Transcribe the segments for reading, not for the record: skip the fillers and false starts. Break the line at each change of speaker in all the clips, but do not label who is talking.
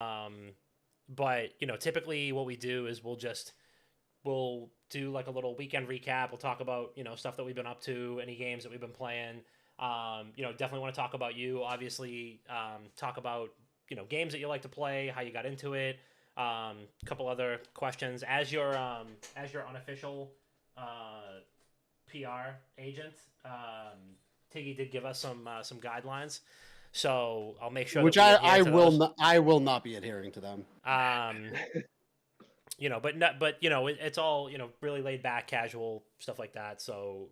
But typically what we do is we'll do like a little weekend recap. We'll talk about stuff that we've been up to, any games that we've been playing. Definitely want to talk about you. Obviously, talk about games that you like to play, how you got into it. A couple other questions as your unofficial PR agent. Tiggy did give us some guidelines, so I'll make sure
which
that we
I
adhere to
will
those.
not, I will not be adhering to them.
It's all really laid back, casual stuff like that. So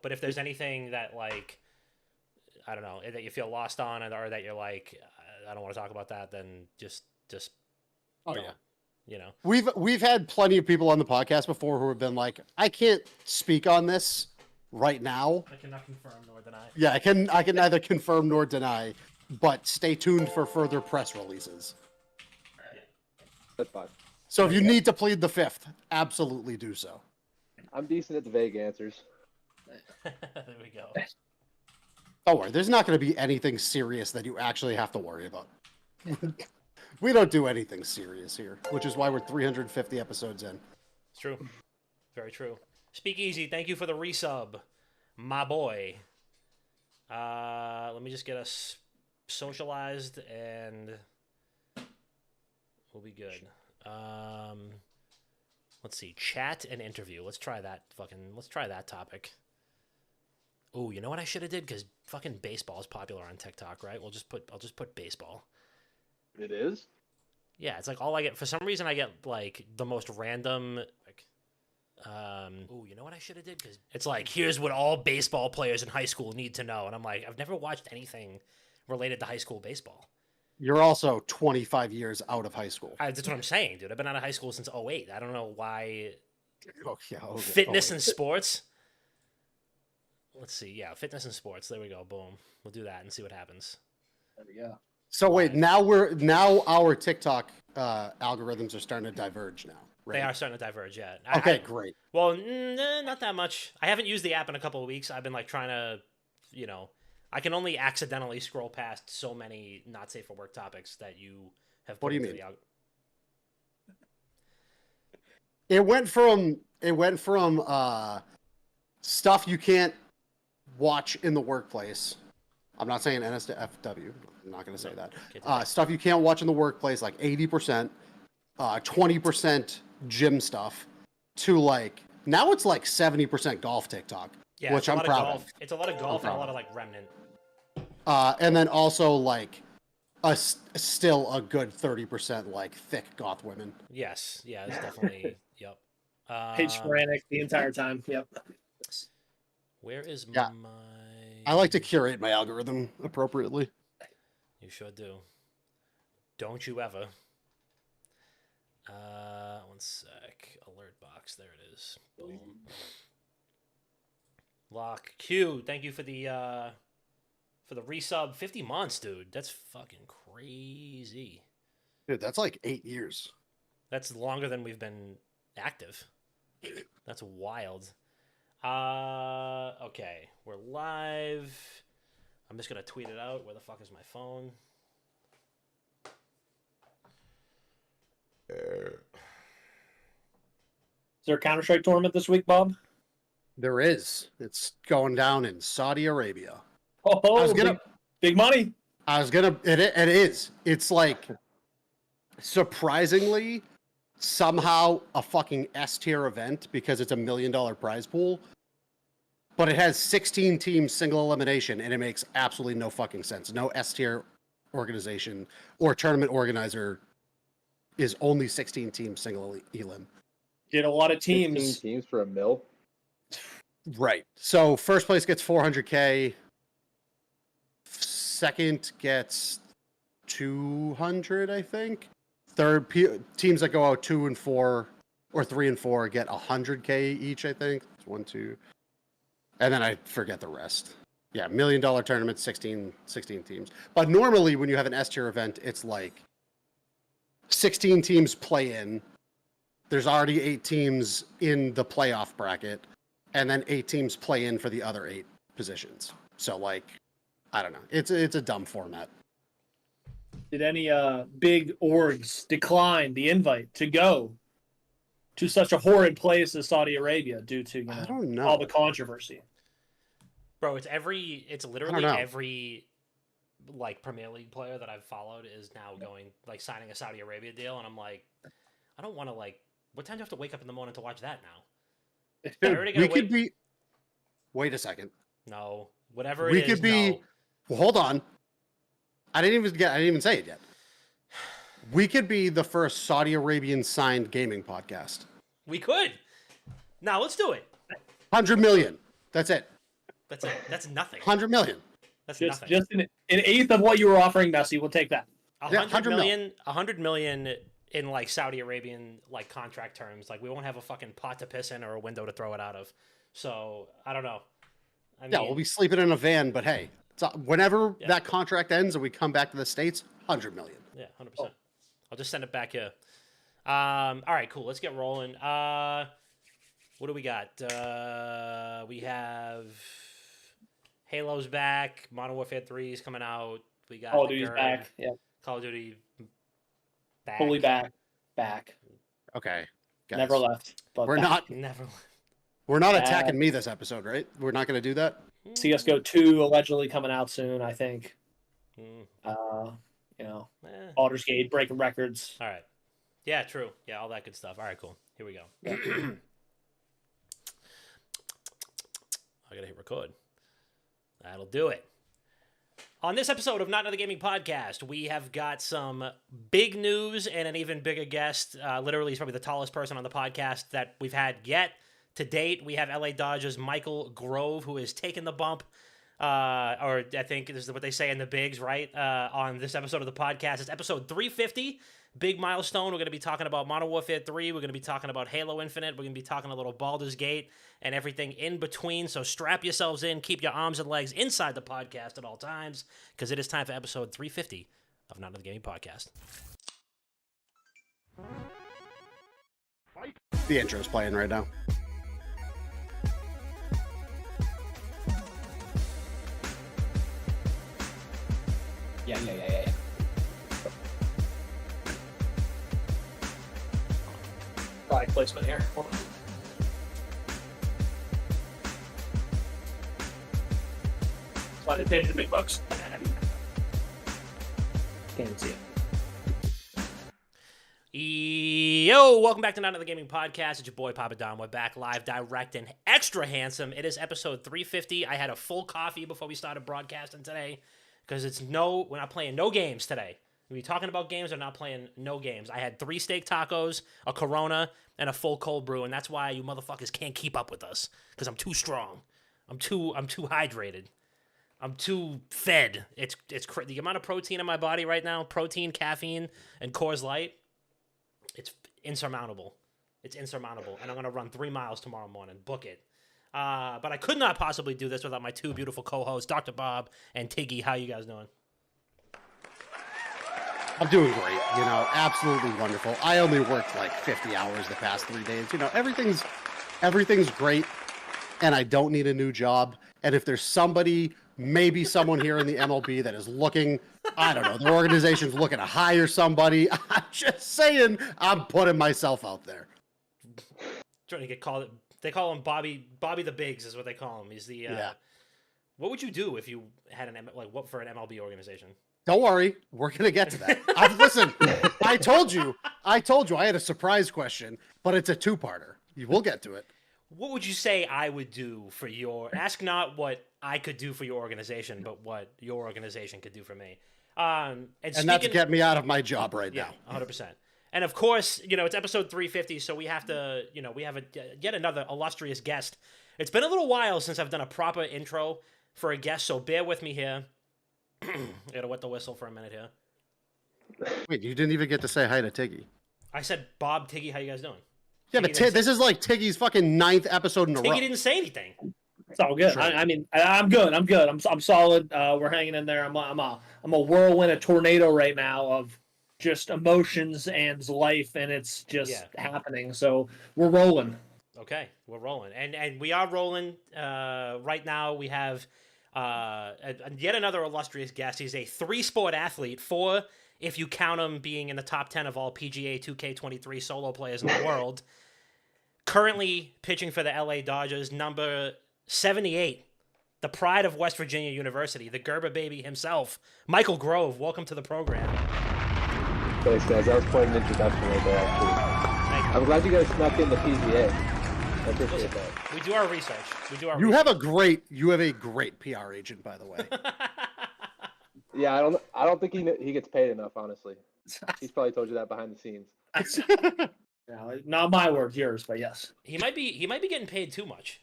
but if there's anything that like I don't know that you feel lost on, or that you're like I don't want to talk about that, then just
Oh
don't.
yeah. We've had plenty of people on the podcast before who have been like, I can't speak on this right now.
I cannot confirm nor deny.
Yeah, I can neither confirm nor deny, but stay tuned for further press releases.
That's fine.
So if you need to plead the fifth, absolutely do so.
I'm decent at the vague answers.
There we go.
Don't worry, there's not going to be anything serious that you actually have to worry about. We don't do anything serious here, which is why we're 350 episodes in.
It's true. Very true. Speakeasy, thank you for the resub, my boy. Let me just get us socialized and we'll be good. Let's see, chat and interview. Let's try that topic. Oh, you know what I should have did? Because fucking baseball is popular on TikTok, right? I'll just put baseball.
It is?
Yeah, it's like all I get. For some reason, I get like the most random. Like, oh, you know what I should have did? Because it's like, here's what all baseball players in high school need to know, and I'm like, I've never watched anything related to high school baseball.
You're also 25 years out of high school.
That's what I'm saying, dude. I've been out of high school since 2008. I don't know why.
Oh, yeah, okay.
Fitness and sports. Let's see. Yeah, fitness and sports. There we go. Boom. We'll do that and see what happens.
There we go.
So wait, now our TikTok algorithms are starting to diverge now. Right?
They are starting to diverge. Yeah.
Okay, great.
Well, not that much. I haven't used the app in a couple of weeks. I've been like trying to, I can only accidentally scroll past so many not safe for work topics that you have.
What do you mean? It went from stuff you can't watch in the workplace. I'm not saying NSFW. I'm not going to say that. Stuff you can't watch in the workplace, like 80%, 20% gym stuff, to like now it's like 70% golf TikTok, which I'm proud of.
It's a lot of golf and a lot of like remnant.
And then also like still a good 30% like thick goth women.
Yes, yeah, it's definitely yep.
Pitch frantic the entire time. Yep.
Where is
my? I like to curate my algorithm appropriately.
You sure do. Don't you ever? One sec. Alert box. There it is. Boom. Lock Q. Thank you for the resub. 50 months, dude. That's fucking crazy.
Dude, that's like 8 years.
That's longer than we've been active. That's wild. Okay, we're live. I'm just gonna tweet it out. Where the fuck is my phone?
Is there a Counter-Strike tournament this week, Bob?
There is. It's going down in Saudi Arabia.
Oh, big money.
It is. It's like surprisingly somehow a fucking S tier event because it's $1 million prize pool. But it has 16 teams single elimination, and it makes absolutely no fucking sense. No S tier organization or tournament organizer is only 16 teams single elim.
Get a lot of teams.
16 teams for $1 million.
Right. So first place gets 400K. Second gets 200, I think. Third, teams that go out 2 and 4 or 3 and 4 get 100K each, I think. It's 1, 2. And then I forget the rest. Yeah, $1 million tournament, 16 teams. But normally when you have an S tier event, it's like 16 teams play in. There's already 8 teams in the playoff bracket, and then 8 teams play in for the other 8 positions. So like, I don't know. It's a dumb format.
Did any big orgs decline the invite to go to such a horrid place as Saudi Arabia due to
I don't know.
all the controversy?
Bro, it's literally
know.
every like Premier League player that I've followed is now going like signing a Saudi Arabia deal, and I'm like, I don't want to like. What time do you have to wake up in the morning to watch that now?
Dude,
already
we
gotta
could be. Wait a second.
No, whatever
We
it is.
could be.
No.
Well, hold on. I didn't even say it yet. We could be the first Saudi Arabian signed gaming podcast.
We could. Now let's do it.
100 million. That's it.
That's it. That's nothing.
100 million.
That's
Just
nothing.
an eighth of what you were offering Messi. We'll take that.
Yeah,
100
100 mil.
million. 100 million in like Saudi Arabian like contract terms. Like we won't have a fucking pot to piss in or a window to throw it out of. So I don't know. I mean,
Yeah, we'll be sleeping in a van, but hey, whenever
Yeah.
that contract ends and we come back to the States, 100 million.
Yeah, 100%. I'll just send it back here. All right, cool. Let's get rolling. What do we got? We have Halo's back. Modern Warfare 3 is coming out. We got
Call of
the
Duty's
GERD.
back. Yeah,
Call of Duty back.
fully back.
Okay. Guys,
Never left. But
We're
back.
not
Never.
attacking me this episode, right? We're not going to do that.
CS:GO 2 allegedly coming out soon. I think.
Mm, eh.
Baldur's Gate breaking records.
All right. Yeah, true. Yeah, all that good stuff. All right, cool. Here we go. I gotta hit record. That'll do it. On this episode of Not Another Gaming Podcast, we have got some big news and an even bigger guest. Literally, he's probably the tallest person on the podcast that we've had yet. To date, we have LA Dodgers' Michael Grove, who has taken the bump, or I think this is what they say in the bigs, right? On this episode of the podcast. It's episode 350. Big milestone. We're going to be talking about Modern Warfare 3. We're going to be talking about Halo Infinite. We're going to be talking a little Baldur's Gate and everything in between. So strap yourselves in. Keep your arms and legs inside the podcast at all times, because it is time for episode 350 of Not Another Gaming Podcast.
The intro's playing right now.
Yeah. Product placement here. Hold on. That's why they paid the big bucks. Can't even see it.
Yo, welcome back to Not Another Gaming Podcast. It's your boy Papa Don. We're back live, direct, and extra handsome. It is episode 350. I had a full coffee before we started broadcasting today, because we're not playing no games today. We're talking about games, we're not playing no games. I had 3 steak tacos, a Corona, and a full cold brew, and that's why you motherfuckers can't keep up with us, because I'm too strong. I'm too hydrated. I'm too fed. It's the amount of protein in my body right now, protein, caffeine, and Coors Light. It's insurmountable. It's insurmountable. And I'm going to run 3 miles tomorrow morning. Book it. But I could not possibly do this without my 2 beautiful co-hosts, Dr. Bob and Tiggy. How you guys doing?
I'm doing great. Absolutely wonderful. I only worked like 50 hours the past 3 days. Everything's great, and I don't need a new job. And if there's maybe someone here in the MLB that is looking, I don't know, their organization's looking to hire somebody. I'm just saying, I'm putting myself out there.
Trying to get called. They call him Bobby the Biggs is what they call him. He's the.
Yeah.
What would you do if you had what for an MLB organization?
Don't worry, we're gonna get to that. Listen, I told you I had a surprise question, but it's a 2-parter. We'll get to it.
What would you say I would do for ask not what I could do for your organization, but what your organization could do for me. And
that's get me out of my job right now.
100%. And of course, it's episode 350, so we have to, we have yet another illustrious guest. It's been a little while since I've done a proper intro for a guest, so bear with me here. I gotta wet the whistle for a minute here.
Wait, you didn't even get to say hi to Tiggy.
I said, Bob, Tiggy, how you guys doing?
Yeah, but this is like Tiggy's fucking 9th episode in a row.
Tiggy didn't say anything.
It's all good.
Sure.
I'm good. I'm solid. We're hanging in there. I'm a whirlwind, a tornado right now of just emotions and life, and it's just happening. So we're rolling.
Okay, we're rolling, and we are rolling. Right now, we have yet another illustrious guest. He's a 3-sport athlete, 4 if you count him being in the top 10 of all PGA 2K23 solo players in the world. Currently pitching for the LA Dodgers, number 78, the pride of West Virginia University, the Gerber baby himself, Michael Grove. Welcome to the program.
Thanks, guys. That was quite an introduction right there, actually. I'm glad you guys snuck in the PGA. I appreciate that.
We do our research.
You have a great PR agent, by the way.
Yeah, I don't think he gets paid enough, honestly. He's probably told you that behind the scenes.
Yeah, not my words, yours, but yes.
He might be getting paid too much.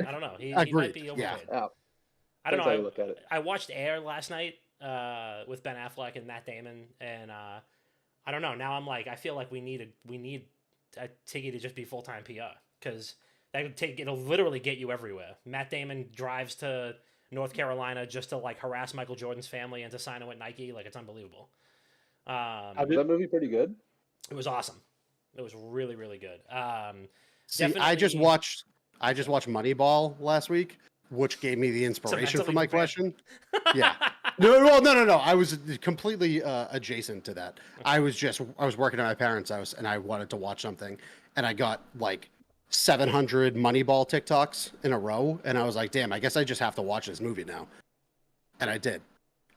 I don't know. He
Agreed.
might be overpaid.
Yeah.
I don't
That's how you
know.
look at it.
I watched Air last night with Ben Affleck and Matt Damon, and I don't know. Now I'm like, I feel like we need a Tiggy to just be full-time PR, because it'll literally get you everywhere. Matt Damon drives to North Carolina just to like harass Michael Jordan's family and to sign him with Nike. Like, it's unbelievable.
Is that movie pretty good?
It was awesome. It was really, really good.
See, I just watched Moneyball last week, which gave me the inspiration for my question. Yeah. No. I was completely adjacent to that. I was working at my parents' house and I wanted to watch something, and I got like 700 Moneyball TikToks in a row, and I was like, damn, I guess I just have to watch this movie now. And I did.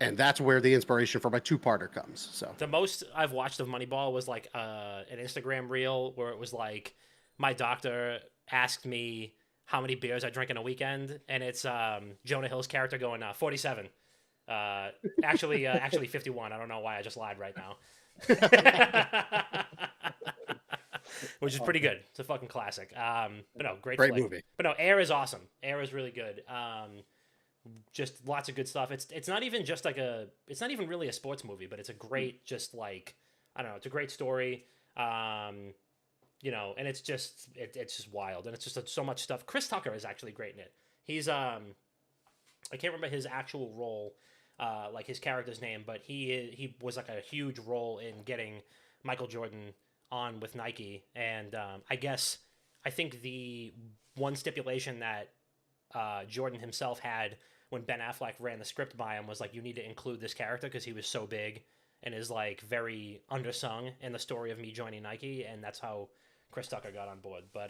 And that's where the inspiration for my two-parter comes. So
the most I've watched of Moneyball was like an Instagram reel where it was like, my doctor asked me how many beers I drink in a weekend, and it's Jonah Hill's character going 47. Actually 51. I don't know why I just lied right now. Which is pretty good. It's a fucking classic. But no, great
movie.
But no, Air is awesome. Air is really good. Just lots of good stuff. It's not even just like it's not even really a sports movie, but it's a great, just like, I don't know, it's a great story. You know, and it's just wild, and it's just so much stuff. Chris Tucker is actually great in it. He's I can't remember his actual role, like his character's name, but he was like a huge role in getting Michael Jordan on with Nike, and I think the one stipulation that Jordan himself had when Ben Affleck ran the script by him was like, you need to include this character because he was so big and is like very undersung in the story of me joining Nike, and that's how Chris Tucker got on board. But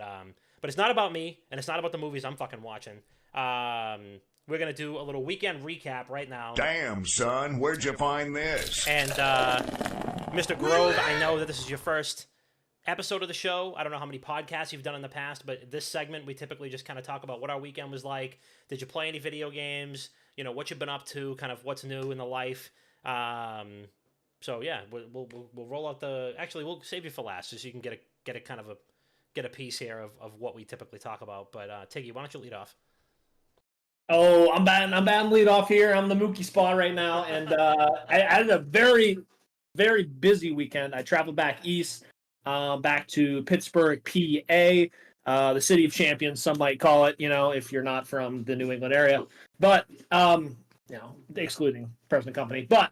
it's not about me, and it's not about the movies I'm fucking watching. We're gonna do a little weekend recap right now.
Damn, son, where'd you find this?
And Mr. Grove, I know that this is your first episode of the show. I don't know how many podcasts you've done in the past, but this segment we typically just kind of talk about what our weekend was like. Did you play any video games? You know, what you've been up to, kind of what's new in the life. So yeah, we'll roll out actually we'll save you for last, just so you can get a piece here of what we typically talk about. But Tiggy, why don't you lead off?
Oh, I'm batting lead off here. I'm the Mookie spot right now, and I had a very, very busy weekend. I traveled back east, back to Pittsburgh, PA, the city of champions, some might call it, you know, if you're not from the New England area, but you know, excluding present company. But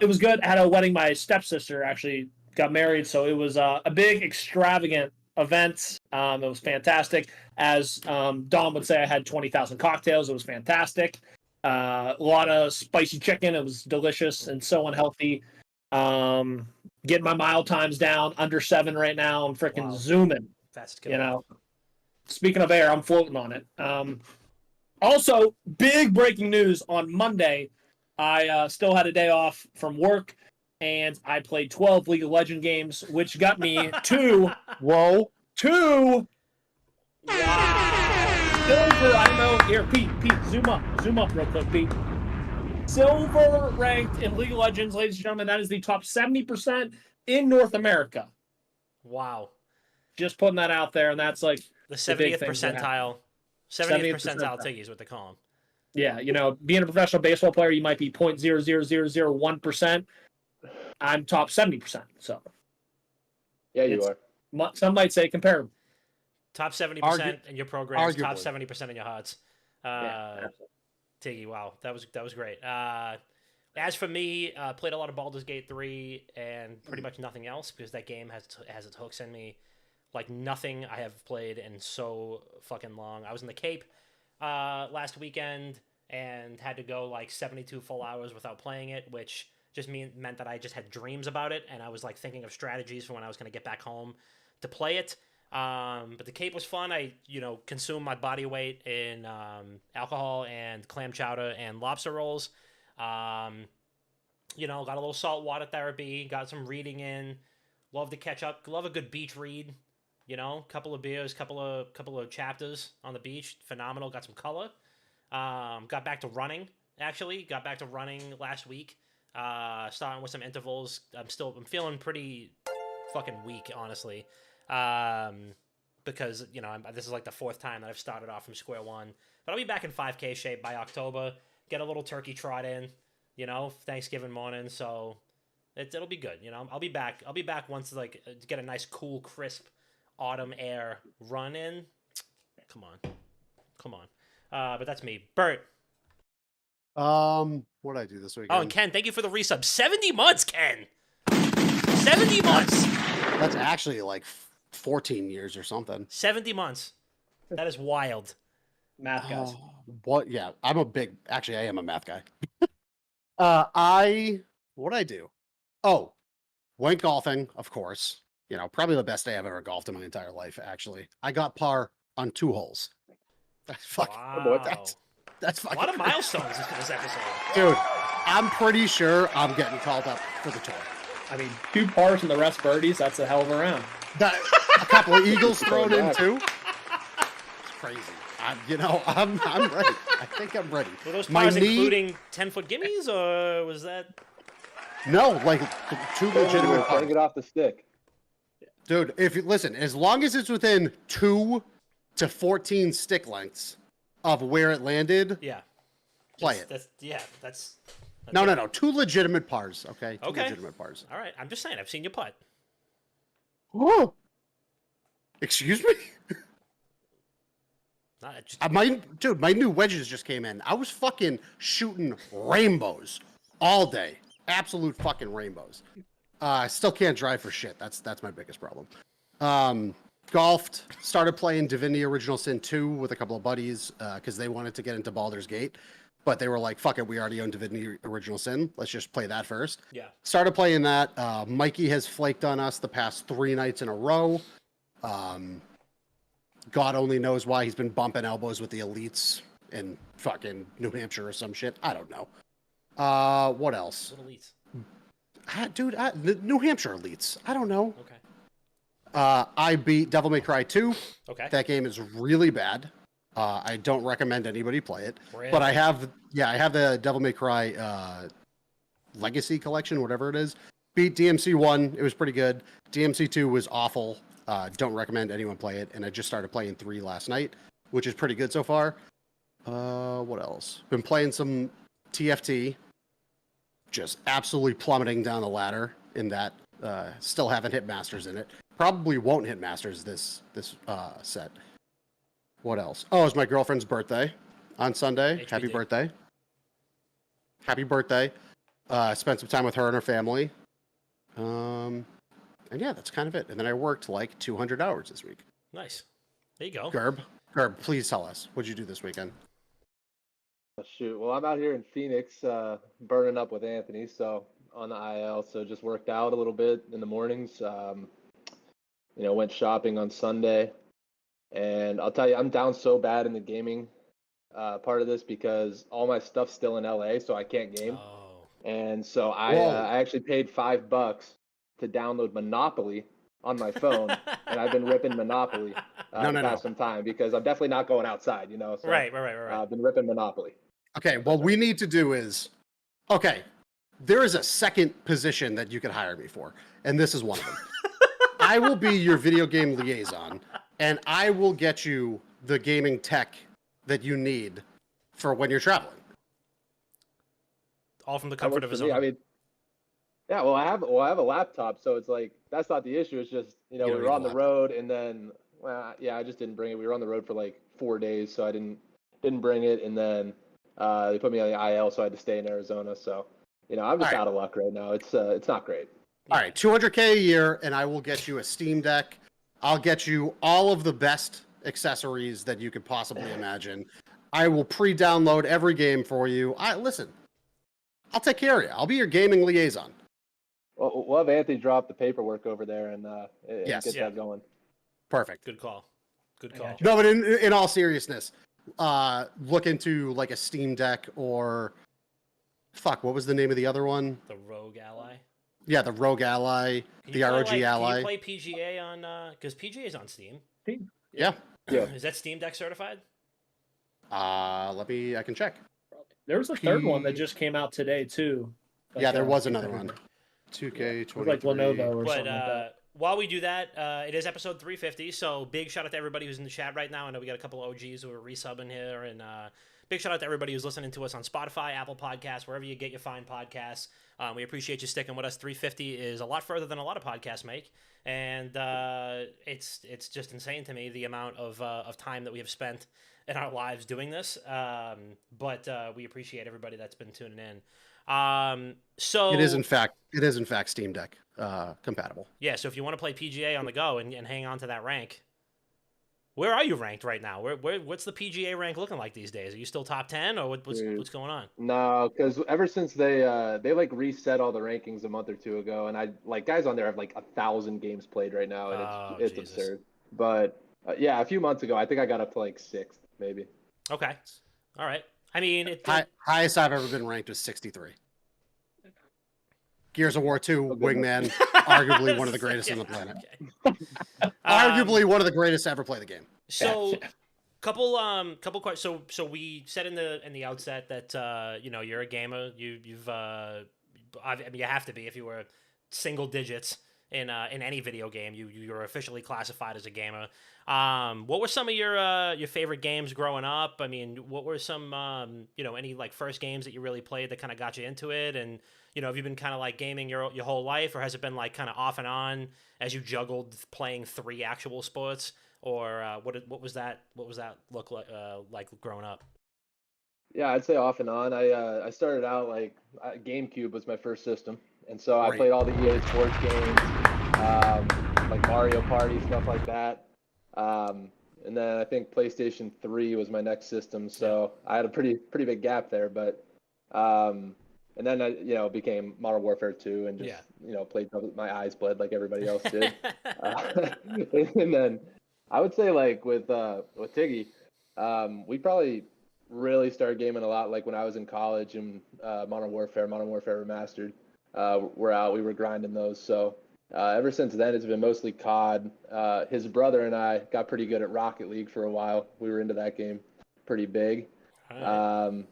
it was good. I had a wedding. My stepsister actually got married, so it was a big, extravagant event. It was fantastic. As Dom would say, I had 20,000 cocktails. It was fantastic. A lot of spicy chicken. It was delicious and so unhealthy. Getting my mile times down under 7 right now. I'm freaking zooming.
That's good.
You know, speaking of air, I'm floating on it. Also, big breaking news on Monday. I still had a day off from work, and I played 12 League of Legends games, which got me to silver. I don't know. Here, Pete, zoom up real quick, Pete. Silver ranked in League of Legends, ladies and gentlemen. That is the top 70% in North America.
Wow.
Just putting that out there, and that's like
the 70th percentile. 70th percentile Tiggy is what they call them.
Yeah, you know, being a professional baseball player, you might be 0.00001%. I'm top 70%. So,
yeah, you are.
Some might say comparable.
Top 70% in your programs,
arguably.
top 70% in your hearts.
Yeah,
Tiggy, wow, that was great. As for me, played a lot of Baldur's Gate 3 and pretty much nothing else, because that game has its hooks in me like nothing I have played in so fucking long. I was in the Cape last weekend and had to go like 72 full hours without playing it, which just meant that I just had dreams about it, and I was like thinking of strategies for when I was going to get back home to play it. But the Cape was fun. I, consumed my body weight in alcohol and clam chowder and lobster rolls. Got a little saltwater therapy, got some reading in. Love to catch up. Love a good beach read. Couple of beers, couple of chapters on the beach. Phenomenal. Got some color. Got back to running. Actually, got back to running last week. Starting with some intervals. I'm feeling pretty fucking weak, honestly. Because this is like the 4th time that I've started off from square one. But I'll be back in 5K shape by October. Get a little turkey trot in. Thanksgiving morning. So it'll be good. I'll be back. I'll be back once get a nice, cool, crisp autumn air run in. Come on. But that's me. Bert.
What did I do this weekend?
Oh, and Ken, thank you for the resub. 70 months, Ken. 70 months.
That's actually like 14 years or something.
70 months. That is wild.
Math guys.
What? Yeah, I am a math guy. What'd I do? Oh, went golfing, of course. Probably the best day I've ever golfed in my entire life, actually. I got par on 2 holes. That's fucking,
wow.
That's fucking
a lot of milestones in this episode.
Dude, I'm pretty sure I'm getting called up for the tour.
I mean, 2 pars and the rest birdies, that's a hell of a round.
A couple of eagles thrown in, too. It's crazy. I'm ready. I think I'm ready.
Were those pars including 10-foot gimmies, or was that...
No, like 2 legitimate pars.
Get off the stick.
Dude, listen, as long as it's within 2 to 14 stick lengths of where it landed, play it.
That's
no. 2 legitimate pars, okay? 2
Okay.
legitimate pars.
All right, I'm just saying, I've seen you putt.
Whoa. Excuse me? My new wedges just came in. I was fucking shooting rainbows all day. Absolute fucking rainbows. I still can't drive for shit. That's my biggest problem. Golfed, started playing Divinity Original Sin 2 with a couple of buddies because they wanted to get into Baldur's Gate. But they were like, fuck it, we already own Divinity Original Sin. Let's just play that first.
Yeah.
Started playing that. Mikey has flaked on us the past 3 nights in a row. God only knows why he's been bumping elbows with the elites in fucking New Hampshire or some shit. I don't know. What else?
What elites?
The New Hampshire elites. I don't know.
Okay.
I beat Devil May Cry 2.
Okay.
That game is really bad. I don't recommend anybody play it.
Really?
But I have the Devil May Cry Legacy Collection, whatever it is. Beat DMC 1. It was pretty good. DMC 2 was awful. Don't recommend anyone play it. And I just started playing 3 last night, which is pretty good so far. What else? Been playing some TFT. Just absolutely plummeting down the ladder in that. Still haven't hit Masters in it. Probably won't hit Masters this set. What else? Oh, it's my girlfriend's birthday on Sunday.
HBD.
Happy birthday. Happy birthday. Spent some time with her and her family. And yeah, that's kind of it. And then I worked like 200 hours this week.
Nice. There you go.
Gerb, please tell us. What'd you do this weekend?
Shoot. Well, I'm out here in Phoenix, burning up with Anthony, so on the IL. So just worked out a little bit in the mornings. Went shopping on Sunday, and I'll tell you, I'm down so bad in the gaming part of this because all my stuff's still in LA, so I can't game.
Oh.
And so I actually paid $5 to download Monopoly on my phone, and I've been ripping Monopoly some time because I'm definitely not going outside, So,
Right.
I've been ripping Monopoly.
Okay, what we need to do is, there is a second position that you could hire me for, and this is one of them. I will be your video game liaison, and I will get you the gaming tech that you need for when you're traveling.
All from the comfort of his own.
I mean, yeah, well, I have a laptop, so it's like that's not the issue. It's just we were on the road, and then I just didn't bring it. We were on the road for like 4 days, so I didn't bring it, and then they put me on the IL, so I had to stay in Arizona. So I'm just out of luck right now. It's not great.
All right, $200K a year, and I will get you a Steam Deck. I'll get you all of the best accessories that you could possibly imagine. I will pre-download every game for you. Listen, I'll take care of you. I'll be your gaming liaison.
Well, we'll have Anthony drop the paperwork over there and
Yes.
get
Yeah.
that going.
Perfect.
Good call. Good
I
call.
gotcha.
No, but in all seriousness, look into like a Steam Deck or fuck, what was the name of the other one?
The Rogue Ally.
Yeah, the Rogue Ally,
Can
the
you play,
ROG
Can
Ally.
you play PGA on? Because PGA is on Steam.
Yeah.
Yeah.
Is that Steam Deck certified?
I can check.
There was a third one that
P-
just came out today too.
Yeah, there was
I
another
can't
one.
remember.
2K
It was like Lenovo or
But
something like that.
while we do that, it is episode 350. So big shout out to everybody who's in the chat right now. I know we got a couple of OGs who are resubbing here, and big shout out to everybody who's listening to us on Spotify, Apple Podcasts, wherever you get your fine podcasts. We appreciate you sticking with us. 350 is a lot further than a lot of podcasts make, and it's just insane to me the amount of time that we have spent in our lives doing this. But we appreciate everybody that's been tuning in. So
It is in fact Steam Deck compatible.
yeah, so if you want to play PGA on the go and hang on to that rank, where are you ranked right now? What's the PGA rank looking like these days? Are you still top 10 or what's going on?
No, because ever since they like reset all the rankings a month or two ago, and I like guys on there have like 1,000 games played right now, and
Oh,
it's
Jesus.
absurd. But yeah, a few months ago, I think I got up to like 6th, maybe.
Okay, all right. I mean,
Highest I've ever been ranked was 63. Gears of War 2, Wingman, arguably one of the greatest on the planet.
Okay.
Arguably one of the greatest to ever play the game.
So, couple questions. So we said in the outset that you're a gamer. You've I mean, you have to be if you were single digits in any video game. You're officially classified as a gamer. What were some of your favorite games growing up? I mean, what were some any like first games that you really played that kind of got you into it? And have you been kind of like gaming your whole life, or has it been like kind of off and on as you juggled playing 3 actual sports? Or what was that look like growing up?
Yeah, I'd say off and on. I started out like GameCube was my first system, and so I
Right.
played all the EA Sports games, like Mario Party stuff like that. And then I think PlayStation 3 was my next system, so I had a pretty big gap there. But and then I became Modern Warfare 2 and just played till my eyes bled like everybody else did. And then I would say like with Tiggy, we probably really started gaming a lot like when I was in college and Modern Warfare Remastered were out. We were grinding those. So ever since then, it's been mostly COD. His brother and I got pretty good at Rocket League for a while. We were into that game pretty big.
Alright.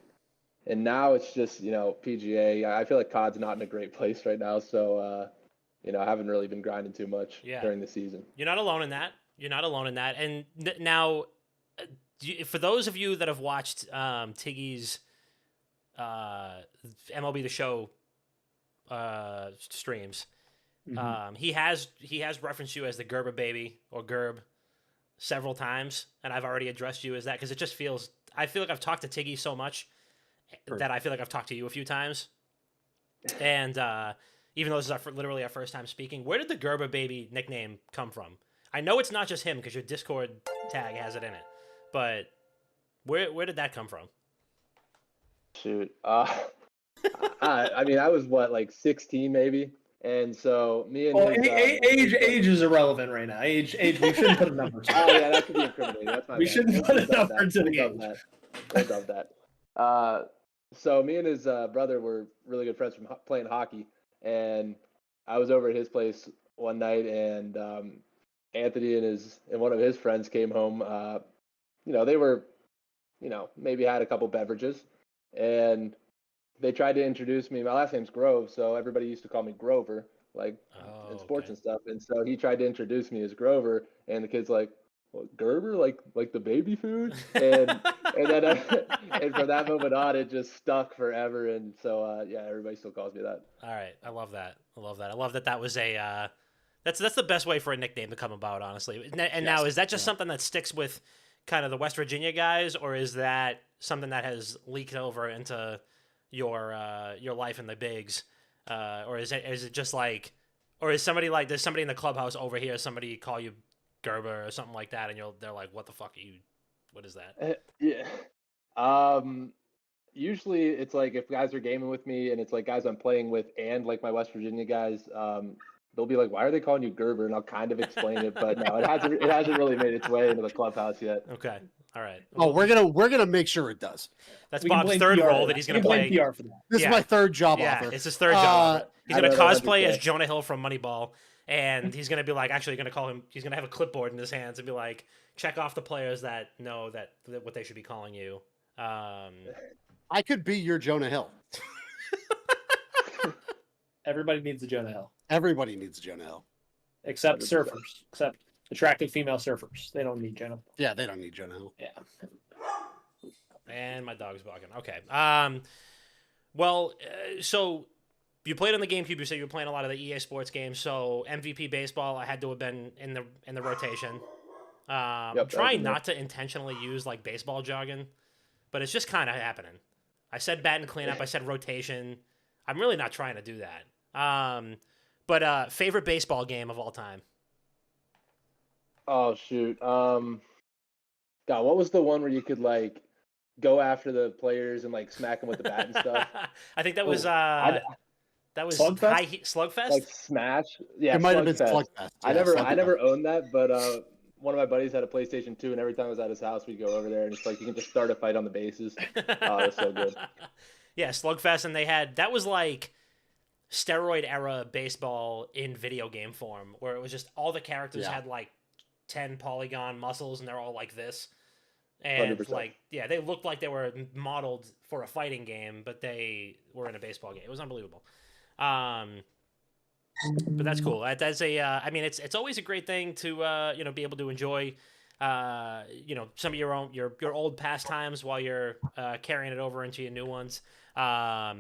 And now it's just, PGA. I feel like COD's not in a great place right now. So, I haven't really been grinding too much during the season.
You're not alone in that. And now, for those of you that have watched Tiggy's MLB The Show streams, he has referenced you as the Gerber baby or Gerb several times, and I've already addressed you as that because it just feels. I feel like I've talked to Tiggy so much that I feel like I've talked to you a few times, and even though this is literally our first time speaking, where did the Gerber baby nickname come from? I know it's not just him because your Discord tag has it in it, but where did that come from?
Shoot. I mean, I was like 16 maybe. And so me and
Well,
his,
age is irrelevant right now. Age. We shouldn't put a number to
Oh
it.
yeah, that could be incriminating. That's my
We
bad.
shouldn't put a number to the
We'll dub that. We'll dub that. So me and his brother were really good friends from playing hockey, and I was over at his place one night, and Anthony and one of his friends came home. They were, maybe had a couple beverages, and they tried to introduce me. My last name's Grove, so everybody used to call me Grover, like in sports and stuff. And so he tried to introduce me as Grover, and the kid's like, "What, Gerber, like the baby food?" And then and from that moment on, it just stuck forever. And so everybody still calls me that.
All right, I love that. I love that. That was a that's the best way for a nickname to come about, honestly. And now, is that just something that sticks with kind of the West Virginia guys, or is that something that has leaked over into your life in the bigs, or is it just like, or is somebody like, there's somebody in the clubhouse over here, somebody call you Gerber or something like that, and they're like, what the fuck are you? What is that?
Yeah. usually it's like if guys are gaming with me and it's like guys I'm playing with and like my West Virginia guys, they'll be like, "Why are they calling you Gerber?" And I'll kind of explain it, but no, it hasn't really made its way into the clubhouse yet.
Okay. All right.
Oh, we're gonna make sure it does.
That's
We can
Bob's
blame
third
PR
role
for
that he's
We
going to
can blame
play.
PR for that.
This
Yeah.
is my third job
Yeah,
offer.
it's his third job. He's
I
going to
don't know,
cosplay as
okay.
Jonah Hill from Moneyball, and he's going to be like, actually, going to call him. He's going to have a clipboard in his hands and be like, check off the players that know that what they should be calling you.
I could be your Jonah Hill.
Everybody needs a Jonah Hill,
Everybody needs a Jonah Hill.
except
100%.
surfers, except attractive female surfers. They don't need Jonah Hill.
Yeah, they don't need Jonah Hill.
Yeah.
And my dog's barking. Okay. Well, so you played on the GameCube. You said you were playing a lot of the EA Sports games. So MVP baseball, I had to have been in the rotation. I'm
Yep,
trying
that was
not to intentionally use like baseball jargon, but it's just kind of happening. I said bat and cleanup. I said rotation. I'm really not trying to do that. But favorite baseball game of all time.
Oh shoot. God, what was the one where you could like go after the players and like smack them with the bat and stuff?
I think that was
I-
that was
Slugfest?
Slugfest.
Like Smash. Yeah,
It might have been
Slugfest.
Slugfest.
I
Yeah,
never
Slugfest.
owned that, but one of my buddies had a PlayStation 2, and every time I was at his house, we'd go over there, and it's like you can just start a fight on the bases. Oh, that's so good.
Yeah, Slugfest, and that was like steroid era baseball in video game form, where it was just all the characters
Yeah.
had like 10 polygon muscles, and they're all like this. And
100%.
like, yeah, they looked like they were modeled for a fighting game, but they were in a baseball game. It was unbelievable. But that's cool. That's a, I mean, it's always a great thing to, be able to enjoy, some of your old pastimes while you're carrying it over into your new ones. Now,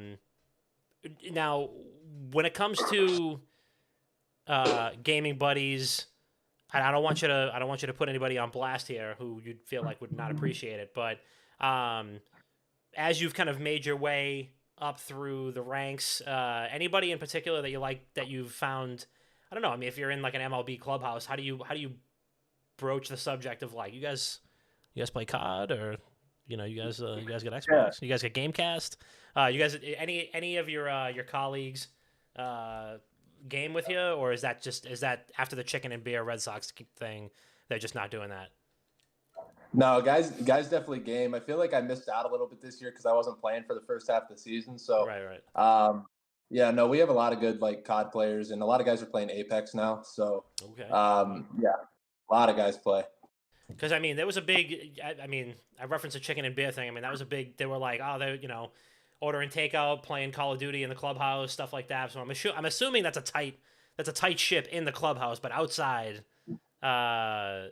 when it comes to gaming buddies, I don't want you to put anybody on blast here who you'd feel like would not appreciate it, but as you've kind of made your way up through the ranks, anybody in particular that you like that you've found, I don't know, I mean, if you're in like an MLB clubhouse, how do you broach the subject of like, you guys play COD, or you guys got Xbox,
Yeah.
you guys got Gamecast, you guys any of your colleagues game with you, or is that after the chicken and beer Red Sox thing, they're just not doing that?
No, guys definitely game. I feel like I missed out a little bit this year because I wasn't playing for the first half of the season. So,
Right.
yeah, no, we have a lot of good like COD players, and a lot of guys are playing Apex now. So,
Okay.
yeah, a lot of guys play.
Because I mean, there was a big. I mean, I referenced the chicken and beer thing. I mean, that was a big. They were like, oh, they ordering takeout, playing Call of Duty in the clubhouse, stuff like that. So I'm assuming that's a tight ship in the clubhouse, but outside, So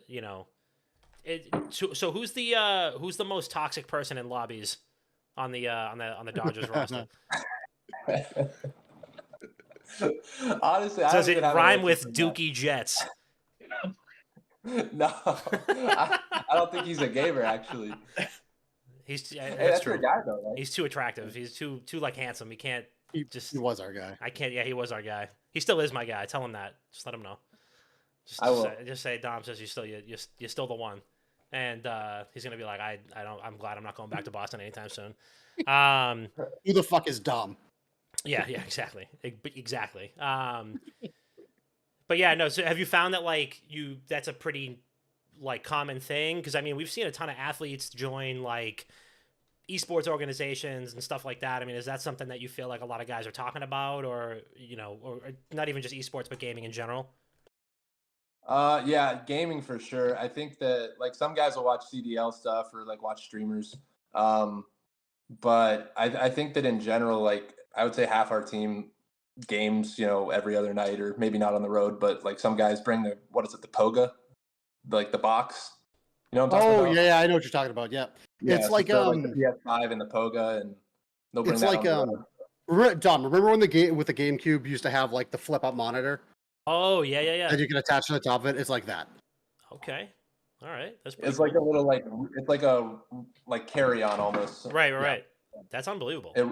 who's the most toxic person in lobbies on the Dodgers roster?
Honestly, I
Does
don't
it
even have an
rhyme
answer
with
for that.
Dookie Jets?
No, I don't think he's a gamer actually.
He's
Hey,
that's
that's
true.
your guy though, right?
He's too attractive. He's too like handsome. He can't
He
just.
was our guy.
I can't. Yeah, he was our guy. He still is my guy. Tell him that. Just let him know.
I will.
Just say Dom says you're still the one, and he's gonna be like, I'm glad I'm not going back to Boston anytime soon.
Who the fuck is Dom?
Yeah, exactly. Exactly. But yeah, no, so have you found that like that's a pretty like common thing? Because I mean, we've seen a ton of athletes join like esports organizations and stuff like that. I mean, is that something that you feel like a lot of guys are talking about, or or not even just esports, but gaming in general?
Yeah, gaming for sure. I think that like some guys will watch CDL stuff or like watch streamers. But I think that in general, like I would say half our team games, every other night, or maybe not on the road, but like some guys bring the Poga, like the box. You know what I'm talking
Oh
about?
yeah, I know what you're talking about. Yeah,
Yeah,
it's
so
like
throw, the PS5 and the Poga, and they'll bring
it's
that
like
on the road.
Dom, remember when the GameCube used to have like the flip up monitor
Oh yeah.
that you can attach to the top of it? It's like that.
Okay, all right, that's pretty
It's
cool.
like a little it's like a carry on almost.
Right. That's unbelievable.
Yeah.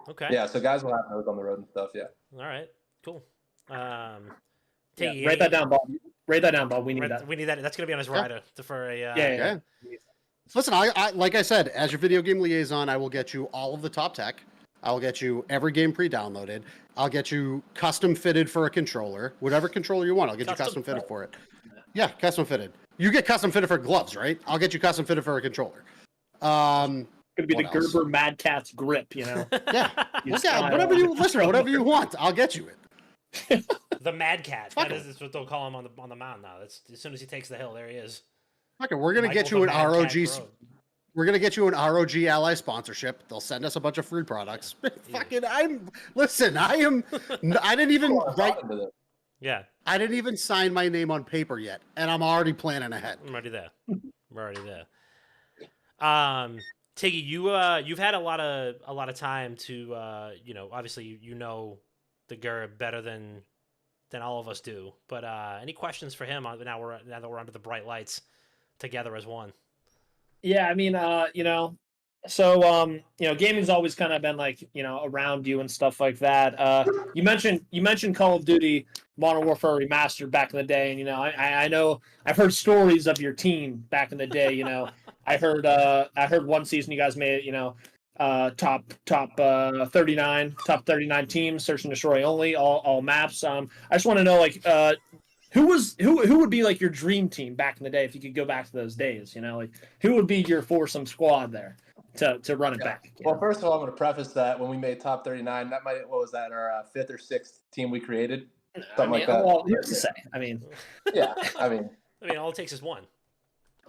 Okay.
Yeah, so guys will have those on the road and stuff. Yeah.
All right. Cool.
Yeah, write that down, Bob. Write that down, Bob. We need that.
We need that. That's gonna be on his rider for a.
Yeah.
Listen, I like I said, as your video game liaison, I will get you all of the top tech. I will get you every game pre-downloaded. I'll get you custom fitted for a controller, whatever controller you want. I'll get you custom fitted for it. Yeah, custom fitted. You get custom fitted for gloves, right? I'll get you custom fitted for a controller.
Could be the Gerber Mad Cat's grip, you know.
Yeah, whatever you want, I'll get you it.
The Mad Cat. That is what they'll call him on the mound now. That's as soon as he takes the hill, there he is.
Okay, we're gonna get you an ROG. We're gonna get you an ROG Ally sponsorship. They'll send us a bunch of free products. Fucking, I didn't even write.
Yeah.
I didn't even sign my name on paper yet, and I'm already planning ahead.
I'm already there. We're already there. Tiggy, you've had a lot of time to obviously you know the Gerb better than all of us do. But any questions for him now that we're under the bright lights together as one?
Yeah, I mean, so gaming's always kind of been like, around you and stuff like that. You mentioned Call of Duty Modern Warfare Remastered back in the day, and I know I've heard stories of your team back in the day. I heard one season you guys made top 39 teams, search and destroy only, all maps. I just want to know who would be like your dream team back in the day if you could go back to those days? Who would be your foursome squad there to run it back?
Well, first of all, I'm going to preface that when we made top 39, that what was that, our fifth or sixth team we created? Something like that.
Well, here's to say. I mean,
yeah, I mean,
all it takes is one.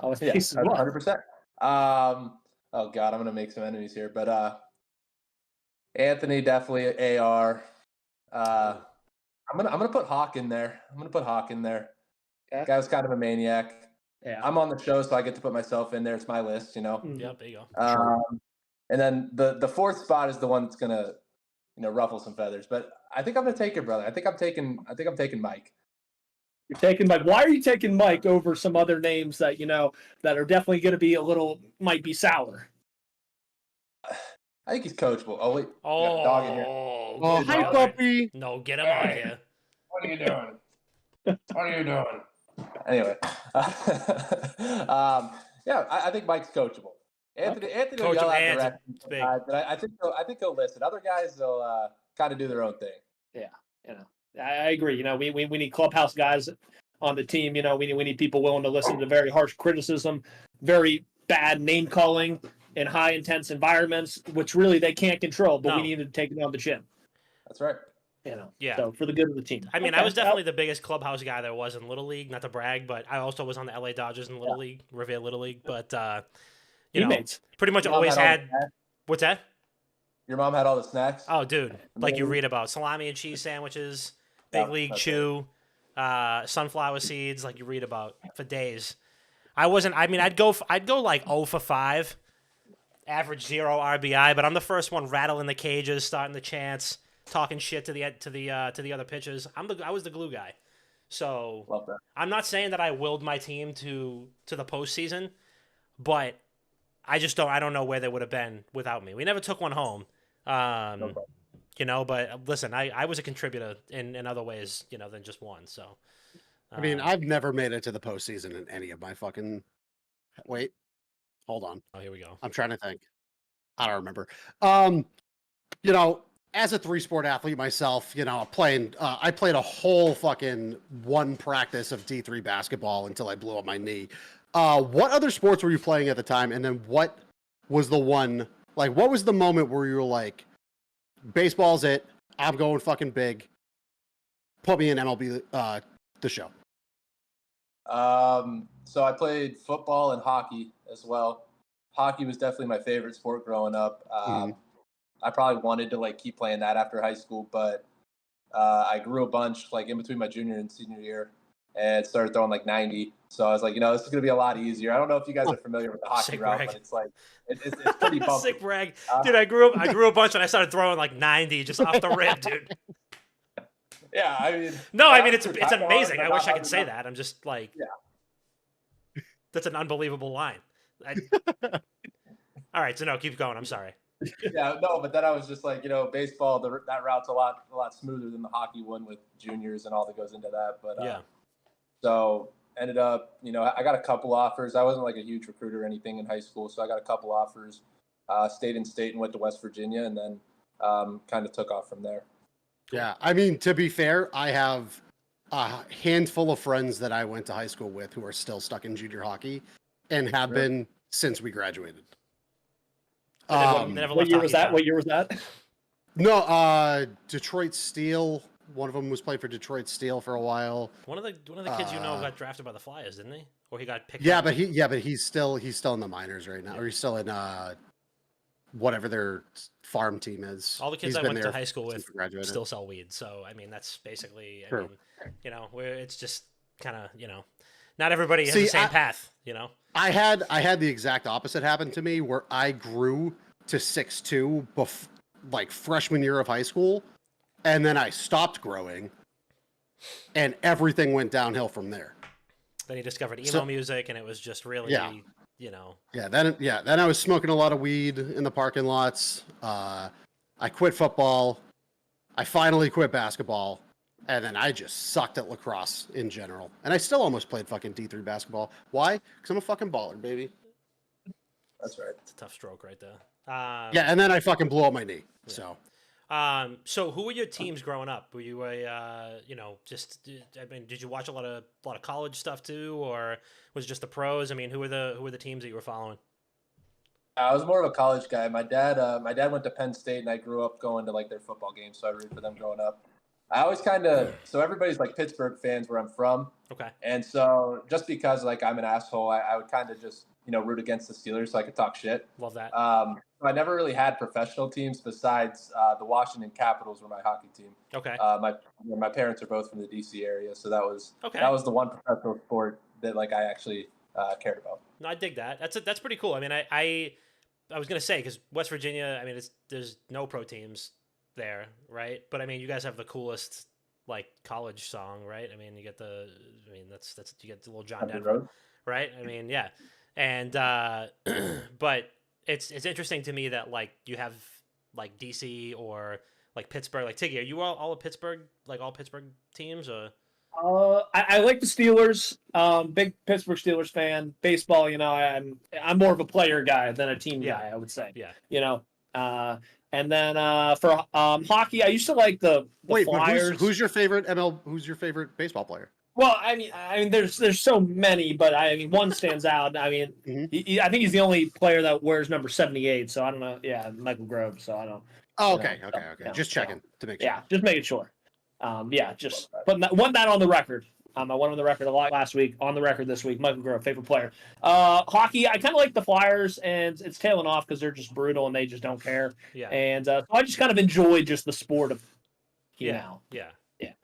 All it takes is one.
100%. Oh God, I'm going to make some enemies here, but Anthony definitely AR. I'm gonna put Hawk in there.
Yeah.
Guy was kind of a maniac.
Yeah.
I'm on the show, so I get to put myself in there. It's my list,
Yeah, there you go.
And then the fourth spot is the one that's gonna, ruffle some feathers. But I think I'm gonna take it, brother. I think I'm taking Mike.
You're taking Mike. Why are you taking Mike over some other names that that are definitely going to be might be sour?
I think he's coachable. Oh wait,
oh,
got a dog in here.
Oh, hi puppy.
No, get him out of here.
What are you doing? Anyway, yeah, I think Mike's coachable. Anthony will yell out directions, but I think he'll listen. Other guys will kind of do their own thing.
Yeah, I agree. We need clubhouse guys on the team. We need people willing to listen to very harsh criticism, very bad name calling in high intense environments, which really they can't control, but we need to take it on the chin.
That's right.
Yeah.
So for the good of the team.
I mean, I was definitely the biggest clubhouse guy there was in Little League, not to brag, but I also was on the LA Dodgers in Little League, Revere Little League, but
teammates.
Pretty much always had. What's that?
Your mom had all the snacks?
Oh, dude, like you read about salami and cheese sandwiches, Big League Chew, sunflower seeds, like you read about for days. I'd go like 0 for 5. Average 0 RBI, but I'm the first one rattling the cages, starting the chants, talking shit to the other pitchers. I was the glue guy. So
love that.
I'm not saying that I willed my team to the postseason, but I don't know where they would have been without me. We never took one home. But listen, I was a contributor in other ways, than just one. So
I mean, I've never made it to the postseason in any of my fucking. Wait, hold on.
Oh, here we go.
I'm trying to think. I don't remember. As a 3-sport athlete myself, I played a whole fucking one practice of D3 basketball until I blew up my knee. What other sports were you playing at the time? And then what was the one, what was the moment where you were like, baseball's it, I'm going fucking big, put me in MLB, the show?
So I played football and hockey as well. Hockey was definitely my favorite sport growing up. I probably wanted to keep playing that after high school, but I grew a bunch in between my junior and senior year and started throwing 90. So I was like, this is going to be a lot easier. I don't know if you guys are familiar with the hockey route, but it's it's pretty bumpy.
Sick brag. Dude, I grew a bunch and I started throwing 90 just off the rip, dude.
Yeah, I mean.
No, I mean, it's amazing. I wish I could say that. I'm just that's an unbelievable line. All right, so no, keep going. I'm sorry.
Yeah, no, but then I was just baseball, that route's a lot smoother than the hockey one with juniors and all that goes into that. But
yeah.
So ended up, I got a couple offers. I wasn't like a huge recruiter or anything in high school, so I got a couple offers. Stayed in state and went to West Virginia, and then kind of took off from there.
Yeah, I mean, to be fair, I have a handful of friends that I went to high school with who are still stuck in junior hockey and have been since we graduated.
What year was that? What year was that?
No, Detroit Steel. One of them was playing for Detroit Steel for a while.
One of the kids got drafted by the Flyers, didn't he? Or he got picked.
Yeah,
up?
but he's still in the minors right now, or he's still in whatever their farm team is.
All the kids I went to high school with still sell weed, so I mean that's basically. I mean, where it's just kind of not everybody has the same path.
I had the exact opposite happen to me, where I grew to 6'2" like freshman year of high school, and then I stopped growing, and everything went downhill from there.
Then he discovered emo music, and it was just really,
Then I was smoking a lot of weed in the parking lots. I quit football. I finally quit basketball, and then I just sucked at lacrosse in general. And I still almost played fucking D3 basketball. Why? Because I'm a fucking baller, baby.
That's right.
It's a tough stroke right there.
Yeah, and then I fucking blew out my knee. Yeah.
So who were your teams growing up? Were you did you watch a lot of college stuff too, or was it just the pros? I mean, who were the teams that you were following?
I was more of a college guy. My dad went to Penn State, and I grew up going to like their football games, so I rooted for them growing up. I always so everybody's like Pittsburgh fans where I'm from.
Okay.
And so just because like I'm an asshole, I would kind of just root against the Steelers so I could talk shit.
Love that.
I never really had professional teams besides the Washington Capitals were my hockey team.
Okay.
My parents are both from the DC area, so that was the one professional sport that like I actually cared about.
No, I dig that. That's pretty cool. I mean, I was gonna say because West Virginia, I mean, there's no pro teams there, right? But I mean, you guys have the coolest like college song, right? I mean, that's you get the little John Denver, right? I mean, yeah, and but it's interesting to me that like you have like DC or like Pittsburgh, like Tiggy. Are you all of Pittsburgh, like all Pittsburgh teams, or?
I like the Steelers. Big Pittsburgh Steelers fan. Baseball, I'm more of a player guy than a team guy, I would say.
Yeah.
And then for hockey, I used to like the Flyers.
But who's your favorite Who's your favorite baseball player?
Well, I mean, there's so many, but I mean, one stands out. I mean, I think he's the only player that wears number 78. So I don't know. Yeah, Michael Grove. So I don't.
Oh, okay. Just checking to make sure.
Yeah, just making sure. Just putting that on the record. I went on the record a lot last week. On the record this week, Michael Grove, favorite player. Hockey, I kind of like the Flyers, and it's tailing off because they're just brutal and they just don't care.
Yeah.
And so I just kind of enjoy just the sport of now.
Yeah.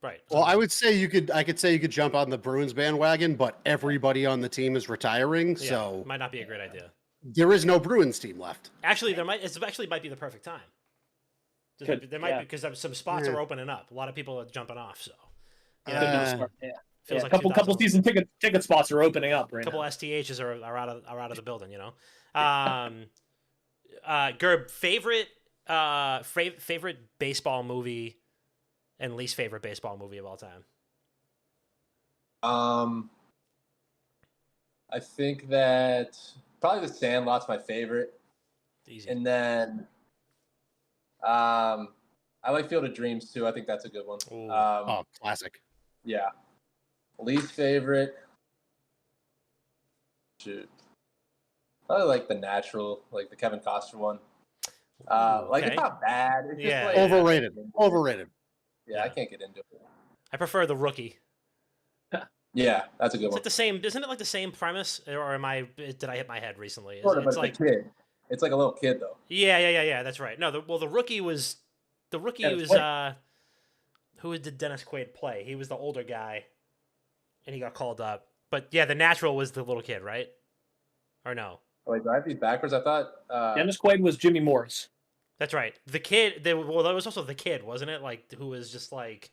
Right.
Well, I could say you could jump on the Bruins bandwagon, but everybody on the team is retiring, so
might not be a great idea.
There is no Bruins team left.
Actually, it might be the perfect time. There might be because some spots are opening up. A lot of people are jumping off, so.
Feels like a couple season ticket spots are opening up right now.
A couple STHs are out of the building, Gerb, favorite baseball movie and least favorite baseball movie of all time?
I think that probably The Sandlot's my favorite.
Easy.
And then I like Field of Dreams too. I think that's a good one.
Classic.
Yeah. Least favorite. Shoot. I like The Natural, like the Kevin Costner one. It's not bad. It's just like,
Overrated.
Yeah, I can't get into it.
I prefer The Rookie.
Yeah, that's a good one.
Like the same, isn't it like the same premise, or did I hit my head recently?
It's like a kid. It's like a little kid though.
Yeah. That's right. No, The Rookie was who did Dennis Quaid play? He was the older guy, and he got called up. But yeah, The Natural was the little kid, right? Or no?
Wait, do I have these backwards? I thought
Dennis Quaid was Jimmy Morris.
That's right. The kid. That was also the kid, wasn't it? Like who was just like.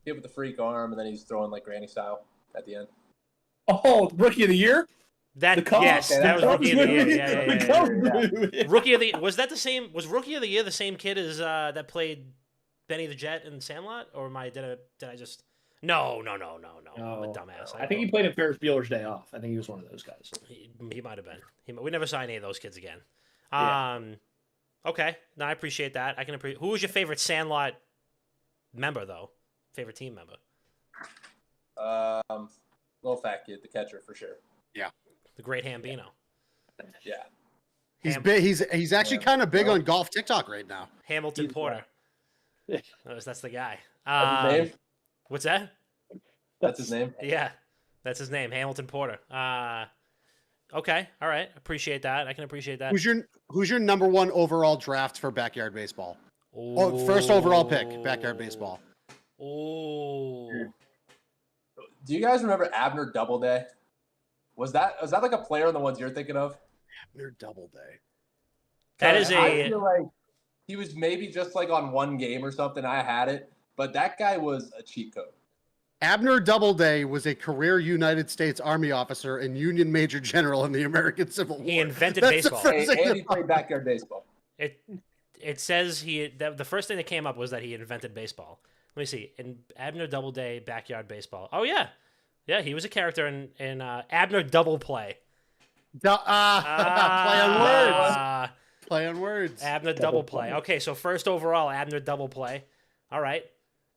Kid with the freak arm, and then he's throwing like granny style at the end.
Oh, Rookie of the Year?
That was Rookie of the Year. Yeah. Rookie of the was that the same? Was Rookie of the Year the same kid as that played Benny the Jet in Sandlot, or did I just? No. I'm a
No.
dumbass.
I think he played in Ferris Bueller's Day Off. I think he was one of those guys.
He might have been. We never saw any of those kids again.
Yeah.
Okay. No, I appreciate that. I can appreciate. Who was your favorite Sandlot member though? Favorite team member?
Little fat kid, the catcher for sure.
The Great Hambino.
Yeah.
He's actually kind of big on golf TikTok right now.
Hamilton
He's
Porter. That's the guy.
That's his name.
What's that?
That's his name.
Yeah, that's his name, Hamilton Porter. Okay, all right, appreciate that. I can appreciate that.
Who's your number one overall draft for Backyard Baseball? Oh, first overall pick, Backyard Baseball.
Oh,
Do you guys remember Abner Doubleday? Was that like a player on the ones you're thinking of?
Abner Doubleday.
that is
I feel like he was maybe just like on one game or something. I had it, but that guy was a cheat code.
Abner Doubleday was a career United States Army officer and Union Major General in the American Civil War.
He invented
That's the
baseball.
first thing
And he played backyard baseball.
It says the first thing that came up was that he invented baseball. Let me see. In Abner Doubleday, backyard baseball. Oh yeah, he was a character in Abner Double Play.
Play on words. Play on words.
Abner Double Play. Okay, so first overall, Abner Double Play. All right.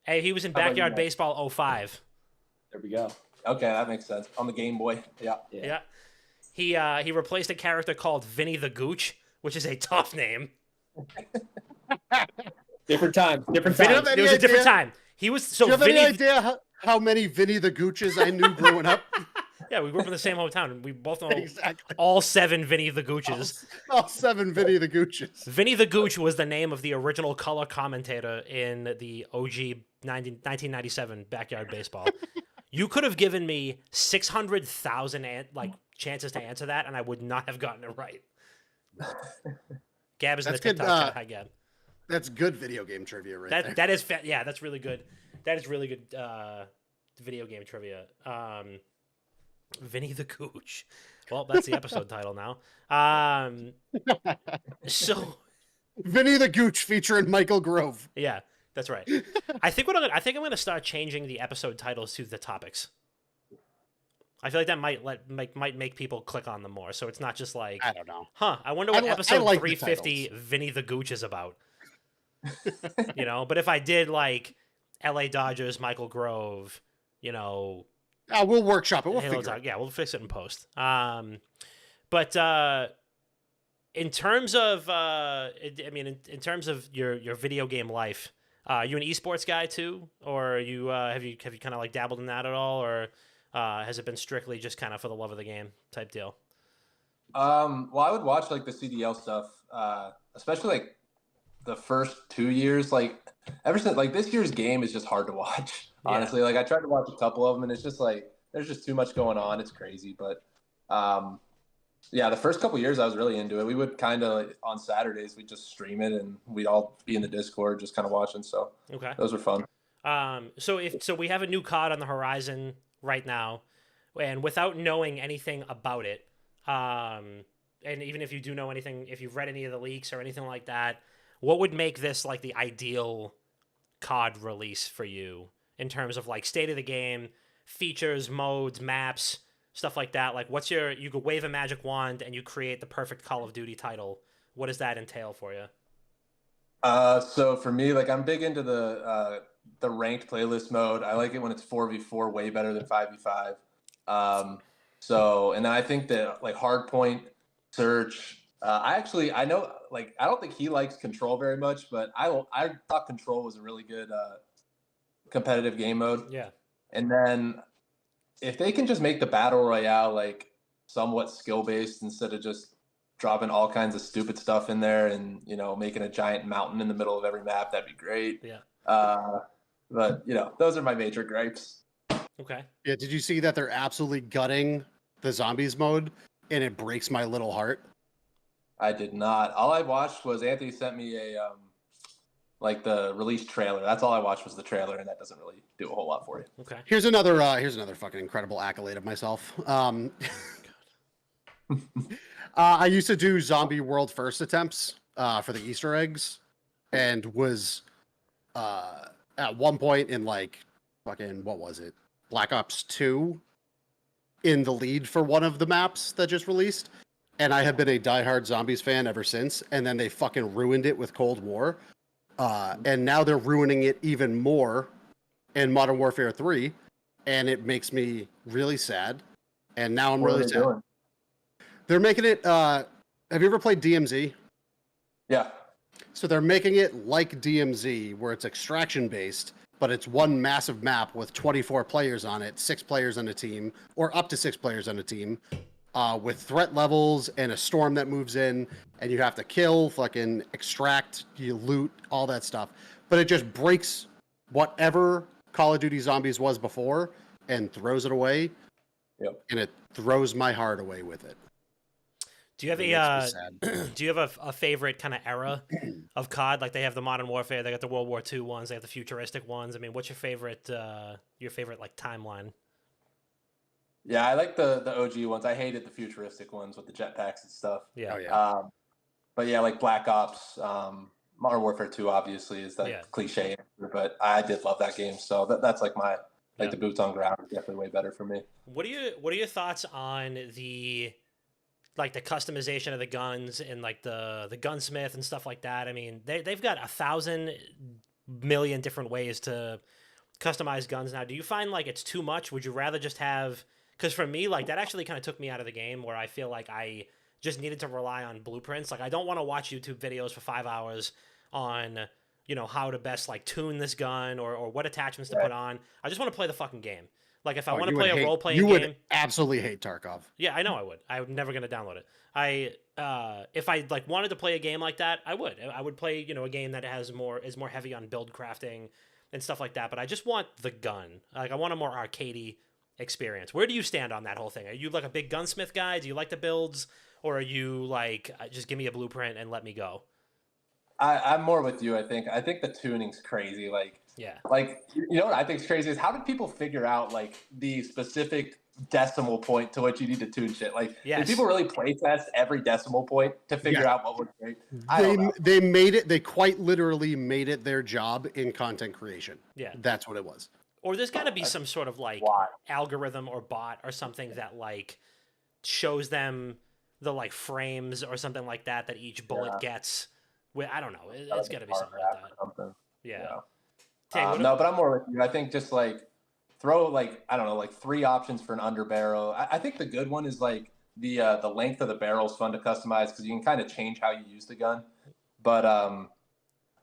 Hey, he was in
How about
Backyard
you?
Baseball 05.
There we go.
Okay, that makes sense. On the Game Boy. Yeah.
Yeah. He replaced a character called Vinny the Gooch, which is a tough name.
Different time. Different
Vinny-
time.
Any
It was a different
idea?
time. He was
Do
so
you have
Vinny.
any idea how many Vinny the Gooches I knew growing up?
Yeah, we grew up in the same hometown, and we both know
Exactly.
all 7 Vinny the Gooches.
All 7 Vinny the Gooches.
Vinny the Gooch was the name of the original color commentator in the OG 1997 Backyard Baseball. You could have given me 600,000 chances to answer that, and I would not have gotten it right. Gab is in the
That's good,
TikTok chat. Hi, Gab.
That's good video game trivia right there.
That is yeah, that's really good. That is really good video game trivia. Vinny the Gooch. Well, that's the episode title now. So
Vinny the Gooch featuring Michael Grove.
yeah, that's right. I think I'm gonna start changing the episode titles to the topics. I feel like that might make people click on them more. So it's not just like,
I don't know.
I wonder what
I
episode
like the
350 Vinny the Gooch is about. But if I did like L.A. Dodgers, Michael Grove,
We'll workshop it. We'll
Halo
figure
Talk,
it.
yeah, we'll fix it in post. But in terms of, in terms of your video game life, you an esports guy too, or you have you kind of like dabbled in that at all, or has it been strictly just kind of for the love of the game type deal?
Well, I would watch like the CDL stuff, especially like the first 2 years. Like ever since like this year's game is just hard to watch.
Yeah.
Honestly, like I tried to watch a couple of them, and it's just like there's just too much going on. It's crazy, but yeah, the first couple years I was really into it. We would kind of like, on Saturdays we'd just stream it, and we'd all be in the Discord just kind of watching. So
Okay.
those were fun.
So we have a new COD on the horizon right now, and without knowing anything about it, and even if you do know anything, if you've read any of the leaks or anything like that, what would make this like the ideal COD release for you in terms of like state of the game, features, modes, maps, stuff like that? Like you could wave a magic wand and you create the perfect Call of Duty title. What does that entail for you?
So for me, like I'm big into the ranked playlist mode. I like it when it's 4v4, way better than 5v5. And I think that like Hardpoint, Search. I know like I don't think he likes Control very much, but I thought Control was a really good competitive game mode.
Yeah.
And then if they can just make the battle royale like somewhat skill based instead of just dropping all kinds of stupid stuff in there and making a giant mountain in the middle of every map, that'd be great.
Yeah.
But those are my major gripes.
Okay.
Yeah, did you see that they're absolutely gutting the zombies mode, and it breaks my little heart?
I did not. All I watched was Anthony sent me a like the release trailer. That's all I watched was the trailer, and that doesn't really do a whole lot for you.
Okay.
Here's another fucking incredible accolade of myself. I used to do zombie world first attempts for the Easter eggs, and was at one point in like fucking, what was it? Black Ops 2 in the lead for one of the maps that just released. And I have been a diehard Zombies fan ever since. And then they fucking ruined it with Cold War. And now they're ruining it even more in Modern Warfare 3. And it makes me really sad. And now I'm
What are
really
they
sad.
doing?
They're making it. Have you ever played DMZ?
Yeah.
So they're making it like DMZ, where it's extraction based, but it's one massive map with 24 players on it, 6 players on a team, or up to 6 players on a team, with threat levels and a storm that moves in, and you have to kill, fucking extract, you loot, all that stuff. But it just breaks whatever Call of Duty Zombies was before and throws it away.
Yep.
And it throws my heart away with it.
Do you have do you have a favorite kind of era of COD? Like they have the Modern Warfare, they got the World War II ones, they have the futuristic ones. I mean, what's your favorite like timeline?
Yeah, I like the OG ones. I hated the futuristic ones with the jetpacks and stuff.
Yeah.
Oh, yeah.
But yeah, like Black Ops, Modern Warfare 2 obviously is the cliche answer, but I did love that game. So that's like my the boots on ground is definitely way better for me.
What are your thoughts on the customization of the guns and like the gunsmith and stuff like that? I mean, they've got 1,000 million different ways to customize guns now. Do you find like it's too much? Would you rather just have, because for me, like that actually kind of took me out of the game, where I feel like I just needed to rely on blueprints. Like I don't want to watch YouTube videos for 5 hours on, you know, how to best like tune this gun or what attachments to put on. I just want to play the fucking game. Like if I want to play a role playing game,
you would absolutely hate Tarkov.
Yeah, I know I would. I'm never gonna download it. If I like wanted to play a game like that, I would play, you know, a game that is more heavy on build crafting and stuff like that. But I just want the gun. Like I want a more arcadey experience. Where do you stand on that whole thing? Are you like a big gunsmith guy? Do you like the builds, or are you like just give me a blueprint and let me go?
I'm more with you. I think the tuning's crazy. Like you know what I think is crazy is how did people figure out like the specific decimal point to which you need to tune shit? Like did people really play test every decimal point to figure out what was great?
They made it. They quite literally made it their job in content creation.
Yeah,
that's what it was.
Or there's got to be some sort of like algorithm or bot or something that like shows them the like frames or something like that each bullet gets. I don't know. It's got to be something like that.
Something.
Yeah.
No, but I'm more with you. I think just like throw like I don't know, like 3 options for an under barrel. I think the good one is like the length of the barrel is fun to customize because you can kind of change how you use the gun. But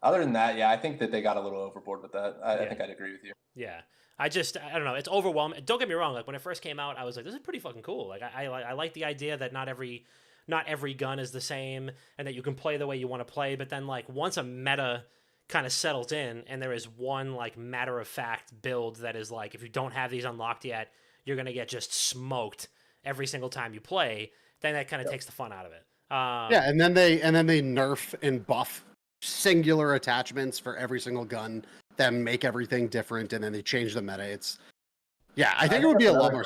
other than that, yeah, I think that they got a little overboard with that. I think I'd agree with you.
Yeah. I don't know. It's overwhelming. Don't get me wrong. Like when it first came out, I was like, this is pretty fucking cool. Like I like the idea that not every gun is the same and that you can play the way you want to play. But then like once a meta kind of settles in and there is one like matter of fact build that is like, if you don't have these unlocked yet, you're going to get just smoked every single time you play. Then that kind of takes the fun out of it.
And then they nerf and buff singular attachments for every single gun that make everything different. And then they change the meta. I think it would be a lot more.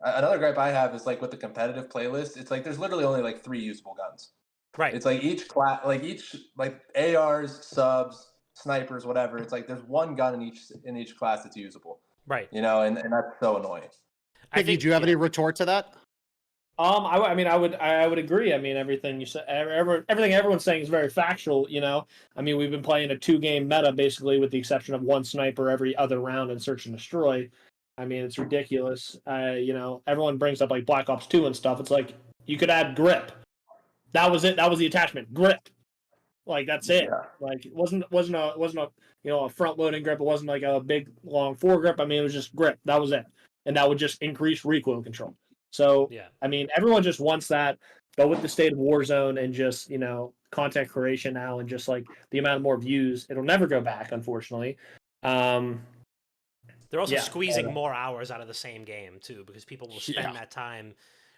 Another gripe I have is like with the competitive playlist, it's like there's literally only like 3 usable guns.
Right.
It's like each class, like ARs, subs, snipers, whatever. It's like there's 1 gun in each class that's usable.
Right.
You know, and that's so annoying.
Piggy, do you have any retort to that?
I mean, I would agree. I mean, everything you said, everything everyone's saying is very factual. You know, I mean, we've been playing a 2-game meta basically, with the exception of 1 sniper every other round in Search and Destroy. I mean, it's ridiculous. You know, everyone brings up like Black Ops 2 and stuff. It's like you could add grip. That was it. That was the attachment. Grip. Like that's it. Yeah. Like it wasn't a a front loading grip. It wasn't like a big long foregrip. I mean, it was just grip. That was it, and that would just increase recoil control. So I mean, everyone just wants that. But with the state of Warzone and just content creation now and just like the amount of more views, it'll never go back, unfortunately.
They're also squeezing more hours out of the same game too, because people will spend that time.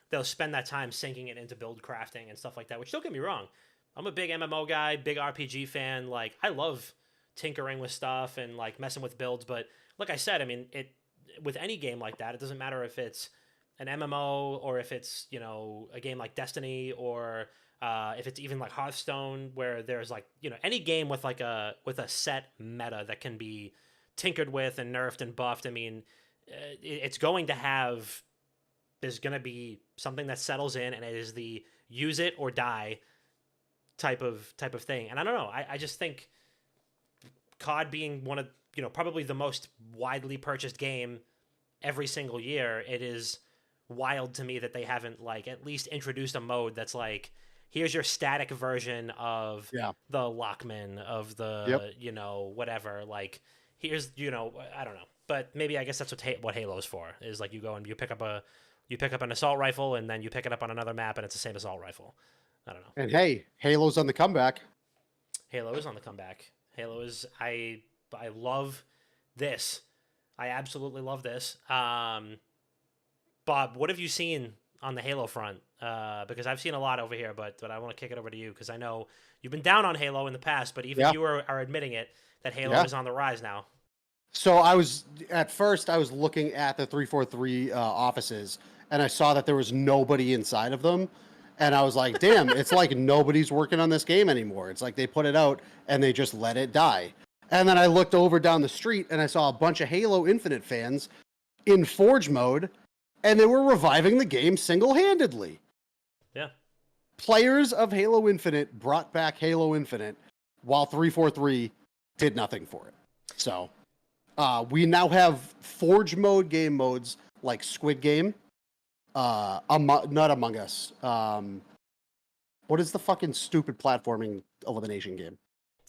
They'll spend that time sinking it into build crafting and stuff like that. Which, don't get me wrong, I'm a big MMO guy, big RPG fan. Like I love tinkering with stuff and like messing with builds. But like I said, I mean, with any game like that, it doesn't matter if it's an MMO or if it's a game like Destiny or if it's even like Hearthstone, where there's like any game with like a set meta that can be tinkered with and nerfed and buffed. I mean, it's going to have, there's going to be something that settles in, and it is the use it or die type of thing. And I don't know. I just think COD being one of, probably the most widely purchased game every single year, it is wild to me that they haven't like at least introduced a mode that's like, here's your static version of the Lockman, of the whatever, like here's I don't know, but maybe I guess that's what Halo's for, is like you go and you pick up an assault rifle and then you pick it up on another map and it's the same assault rifle. I don't know.
And hey, Halo's on the comeback.
Halo is on the comeback. Halo is, I love this. I absolutely love this. Bob, what have you seen on the Halo front? Because I've seen a lot over here, but I want to kick it over to you because I know you've been down on Halo in the past, but even you are admitting it, that Halo is on the rise now.
So I was looking at the 343 offices, and I saw that there was nobody inside of them, and I was like, damn, it's like nobody's working on this game anymore. It's like they put it out and they just let it die. And then I looked over down the street and I saw a bunch of Halo Infinite fans in Forge mode, and they were reviving the game single-handedly.
Yeah.
Players of Halo Infinite brought back Halo Infinite while 343 did nothing for it. So we now have Forge mode game modes like Squid Game, not Among Us. What is the fucking stupid platforming elimination game?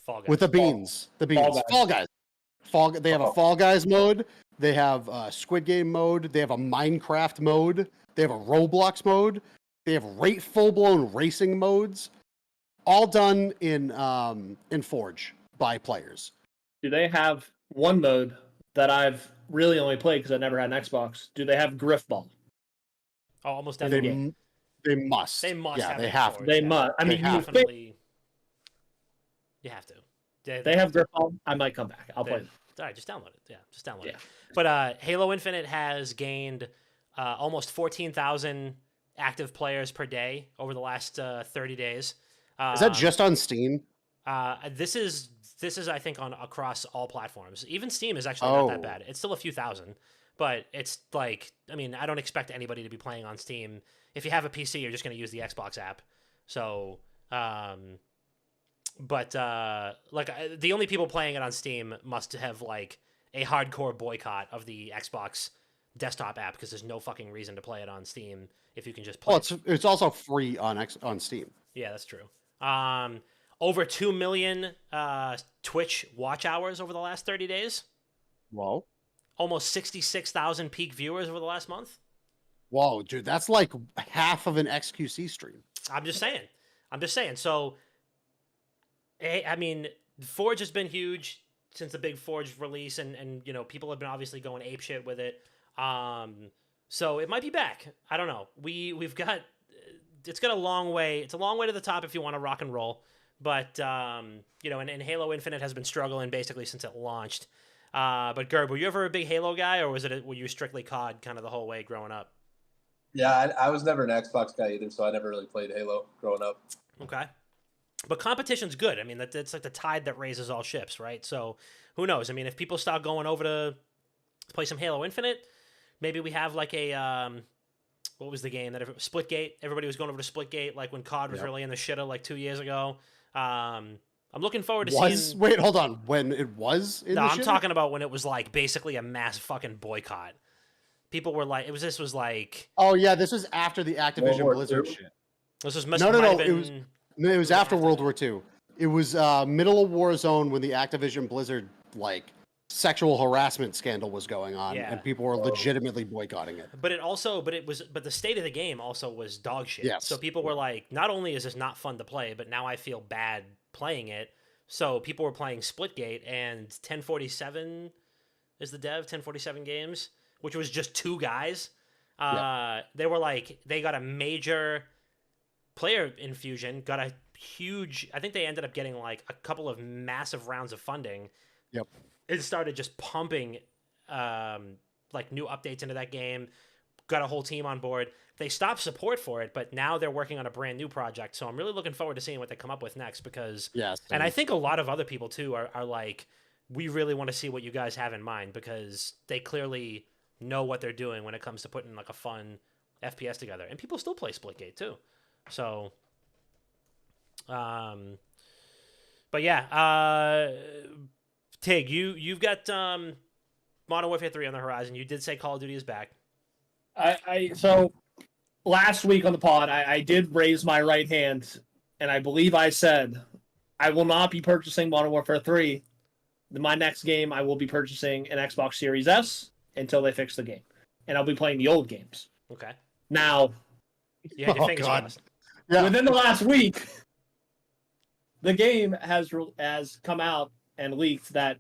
Fall Guys.
With the beans. Fall Guys. They have a Fall Guys mode. They have a Squid Game mode. They have a Minecraft mode. They have a Roblox mode. They have full-blown racing modes, all done in Forge by players.
Do they have one mode that I've really only played because I never had an Xbox? Do they have Griffball?
Oh, almost definitely.
They must.
They must.
Yeah,
have
they
it
have.
Forge,
They
yeah.
must. I mean, you
definitely. You have to.
They have Griffball. I might come back. I'll play them.
All right, just download it. Yeah, just download it. But Halo Infinite has gained almost 14,000 active players per day over the last 30 days.
Is that just on Steam?
This is I think on across all platforms. Even Steam is actually not that bad. It's still a few thousand, but it's like, I mean, I don't expect anybody to be playing on Steam. If you have a PC, you're just going to use the Xbox app. So, the only people playing it on Steam must have like a hardcore boycott of the Xbox desktop app, because there's no fucking reason to play it on Steam if you can just play.
Well, it's also free on Steam.
Yeah, that's true. Over 2 million Twitch watch hours over the last 30 days.
Whoa.
Almost 66,000 peak viewers over the last month.
Whoa, dude, that's like half of an XQC stream.
I'm just saying. So, I mean, Forge has been huge since the big Forge release, and people have been obviously going apeshit with it. So it might be back. I don't know. We've got, it's got a long way. It's a long way to the top if you want to rock and roll. But and Halo Infinite has been struggling basically since it launched. But Gerb, were you ever a big Halo guy, or were you strictly COD kind of the whole way growing up?
Yeah, I was never an Xbox guy either, so I never really played Halo growing up.
Okay. But competition's good. I mean, that's like the tide that raises all ships, right? So who knows? I mean, if people start going over to play some Halo Infinite, maybe we have like a what was the game that Splitgate? Everybody was going over to Splitgate, like when COD was really in the shitter like 2 years ago. I'm looking forward to seeing.
Wait, hold on. When it was in the
I'm
shitter?
talking about when it was like basically a mass fucking boycott. People were like, this was like.
Oh yeah, this was after the Activision Blizzard shit.
This was
No. It was after World War II. It was middle of Warzone when the Activision Blizzard sexual harassment scandal was going on, and people were legitimately boycotting it.
But the state of the game also was dog shit.
Yes.
So people were like, not only is this not fun to play, but now I feel bad playing it. So people were playing Splitgate, and 1047 is the dev, 1047 Games, which was just two guys. They were like, they got a major player infusion, got a huge, I think they ended up getting like a couple of massive rounds of funding.
Yep.
It started just pumping like new updates into that game, got a whole team on board. They stopped support for it, but now they're working on a brand new project. So I'm really looking forward to seeing what they come up with next, because and I think a lot of other people too are like we really want to see what you guys have in mind, because they clearly know what they're doing when it comes to putting like a fun FPS together, and people still play Splitgate too. So, but yeah, Tig, you've got Modern Warfare 3 on the horizon. You did say Call of Duty is back.
So last week on the pod, I did raise my right hand, and I believe I said I will not be purchasing Modern Warfare 3. My next game, I will be purchasing an Xbox Series S until they fix the game, and I'll be playing the old games.
Okay.
Now,
you had your fingers crossed.
Yeah.
within the last week, the game has come out and leaked that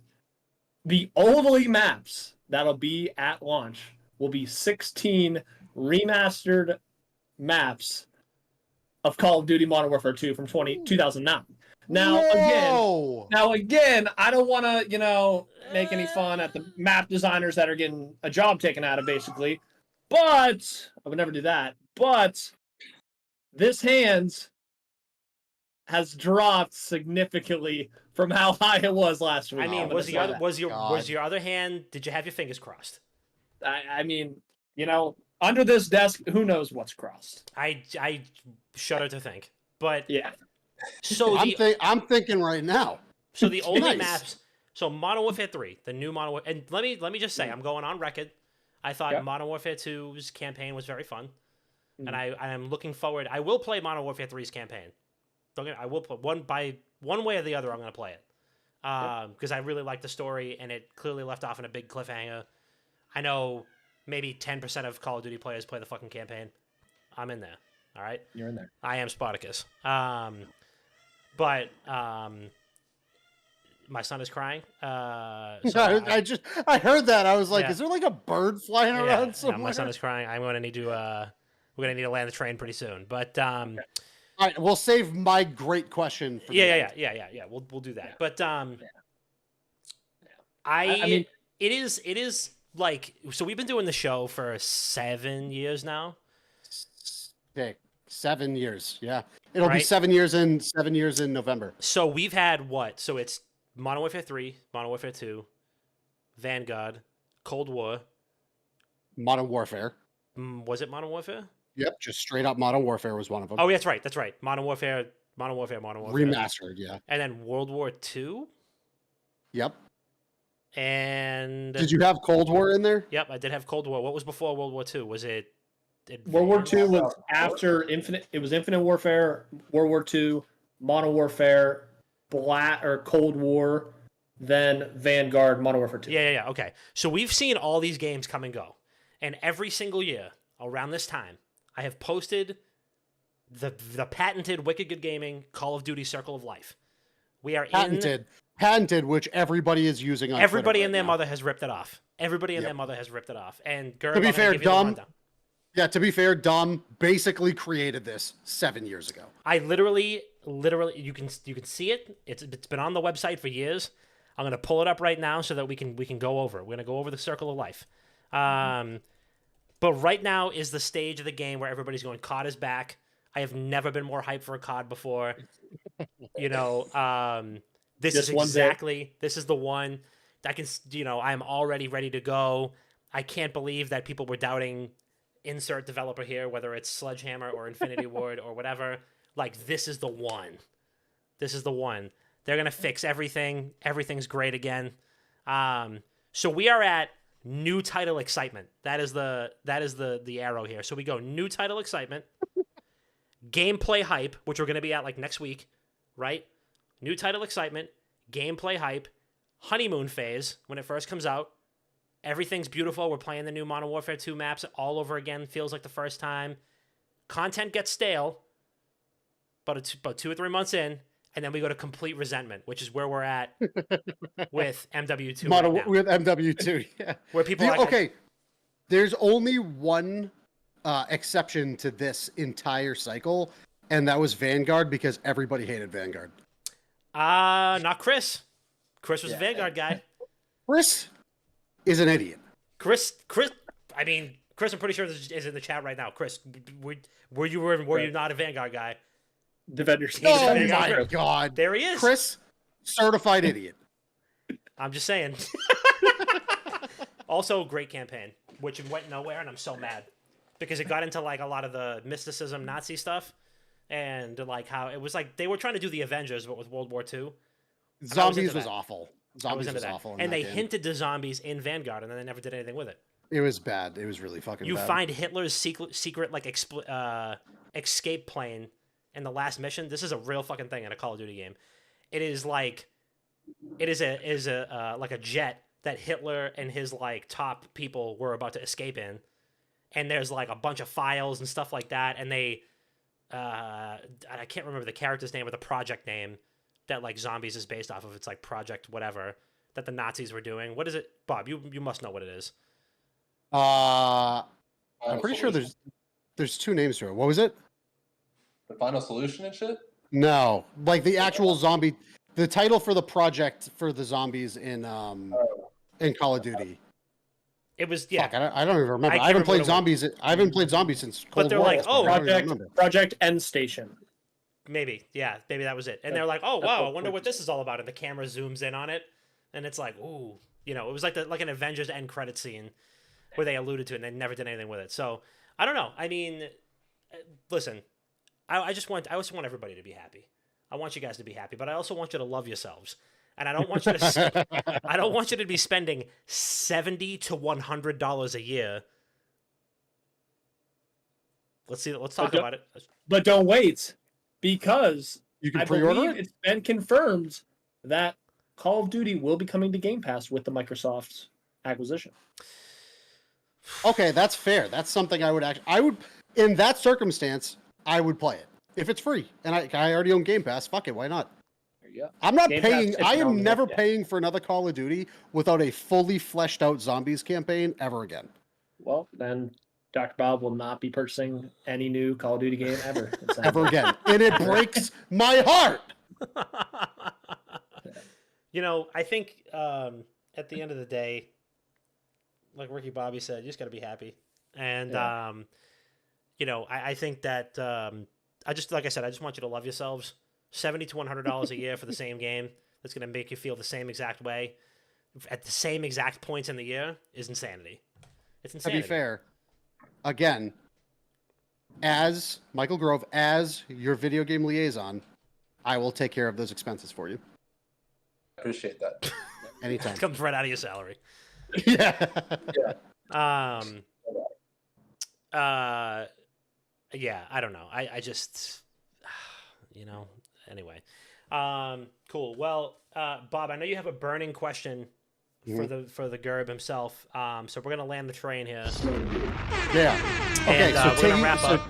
the old Elite maps that'll be at launch will be 16 remastered maps of Call of Duty Modern Warfare 2 from 2009. Now again, I don't want to, make any fun at the map designers that are getting a job taken out of, basically. But I would never do that. But this hand has dropped significantly from how high it was last week.
I mean, was your other hand? Did you have your fingers crossed?
I mean, under this desk, who knows what's crossed?
I shudder to think. But
yeah.
So
I'm thinking right now.
So the only
Nice.
maps. So Modern Warfare 3, the new Modern Warfare, and let me just say, I'm going on record. I thought Modern Warfare 2's campaign was very fun, and I am looking forward. I will play Modern Warfare 3's campaign. I will play one way or the other. I'm going to play it because I really like the story, and it clearly left off in a big cliffhanger. I know maybe 10% of Call of Duty players play the fucking campaign. I'm in there. All right,
You're in there.
I am Spartacus. But my son is crying. So
I heard that. I was like, is there like a bird flying around somewhere?
my son is crying. I'm going to need to. We're going to need to land the train pretty soon. But
all right, we'll save my great question. For
yeah. We'll do that. But I mean, it is like, so we've been doing the show for 7 years now.
Okay, 7 years. Yeah, it'll be 7 years in November.
So we've had what? So it's Modern Warfare 3, Modern Warfare 2, Vanguard, Cold War,
Modern Warfare.
Was it Modern Warfare?
Yep, just straight up Modern Warfare was one of them.
Oh, that's right. Modern Warfare.
Remastered, yeah.
And then World War 2.
Yep.
And
did you have Cold War in there?
Yep, I did have Cold War. What was before World War 2? Was it
World War II was after Infinite. It was Infinite Warfare, World War II, Modern Warfare, Cold War, then Vanguard, Modern Warfare 2.
Yeah. Okay. So we've seen all these games come and go, and every single year around this time, I have posted the patented Wicked Good Gaming Call of Duty Circle of Life. We are
patented, which everybody is using on
everybody
Twitter
and their
now.
mother has ripped it off. Everybody and their mother has ripped it off. And Gerb,
to be fair, Dom.
Yeah,
to be fair, Dom basically created this 7 years ago.
I literally, you can see it. It's been on the website for years. I'm gonna pull it up right now so that we can go over it. We're gonna go over the Circle of Life. But right now is the stage of the game where everybody's going, COD is back. I have never been more hyped for a COD before. This is the one. I can, I'm already ready to go. I can't believe that people were doubting insert developer here, whether it's Sledgehammer or Infinity Ward or whatever. Like, this is the one. This is the one. They're going to fix everything. Everything's great again. So we are at new title excitement. That is the arrow here. So we go new title excitement, gameplay hype, which we're going to be at like next week, right? New title excitement, gameplay hype, honeymoon phase when it first comes out. Everything's beautiful. We're playing the new Modern Warfare 2 maps all over again. Feels like the first time. Content gets stale, but about 2 or 3 months in, and then we go to complete resentment, which is where we're at with MW2 right now.
With MW2, yeah.
Where people are like,
there's only one exception to this entire cycle, and that was Vanguard, because everybody hated Vanguard.
Not Chris. Chris was a Vanguard guy.
Chris is an idiot.
Chris, I'm pretty sure this is in the chat right now. Chris, were you not a Vanguard guy?
Defend yourself.
Oh my God.
There he is.
Chris, certified idiot.
I'm just saying. Also, great campaign, which went nowhere, and I'm so mad because it got into like a lot of the mysticism, Nazi stuff, and like how it was like they were trying to do the Avengers, but with World War II.
Zombies was awful.
I was
Zombies
into
was
that,
awful.
and they hinted to zombies in Vanguard, and then they never did anything with it.
It was bad. It was really fucking
You
bad.
find Hitler's secret like escape plane in the last mission. This is a real fucking thing in a Call of Duty game. It is like, it is a like a jet that Hitler and his like top people were about to escape in, and there's like a bunch of files and stuff like that, and they, I can't remember the character's name or the project name that like Zombies is based off of. It's like Project whatever that the Nazis were doing. What is it, Bob? You must know what it is.
I'm pretty sure there's two names to it. What was it?
The Final Solution and shit?
No, like the actual zombie. The title for the project for the zombies in Call of Duty.
It was, yeah.
Fuck, I don't even remember.
I
I haven't
can't
played
remember what
zombies. I haven't played zombies since
But
Cold
they're
War.
like, oh,
I don't even remember.
Project End Station.
Maybe that was it. And they're like, oh wow, I wonder what this is all about. And the camera zooms in on it, and it's like, ooh, you know, it was like an Avengers end credit scene where they alluded to it, and they never did anything with it. So I don't know. I mean, listen, I just want everybody to be happy. I want you guys to be happy, but I also want you to love yourselves. And I don't want you to I don't want you to be spending $70 to $100 a year. Let's talk about it.
But don't wait, because
You can
I
pre-order
believe
it.
it's been confirmed that Call of Duty will be coming to Game Pass with the Microsoft acquisition.
Okay, that's fair. That's something I would in that circumstance, I would play it if it's free, and I already own Game Pass. Fuck it, why not?
There you go.
I'm not
Game
paying.
Pass
I
$50
am never
yeah.
paying for another Call of Duty without a fully fleshed out zombies campaign ever again.
Well, then Dr. Bob will not be purchasing any new Call of Duty game ever.
Ever again. And it breaks my heart.
You know, I think at the end of the day, like Ricky Bobby said, you just got to be happy. And, you know, I think that like I said, I just want you to love yourselves. $70 to $100 a year for the same game that's going to make you feel the same exact way at the same exact points in the year is insanity. It's insanity.
To be fair, again, as Michael Grove, as your video game liaison, I will take care of those expenses for you.
Appreciate that.
Anytime.
It comes right out of your salary.
Yeah.
Yeah, I don't know. I just, you know, anyway. Cool. Well, Bob, I know you have a burning question for the Gerb himself. So we're gonna land the train here.
Yeah. Okay,
And,
so
we're gonna
Tiggy,
wrap up.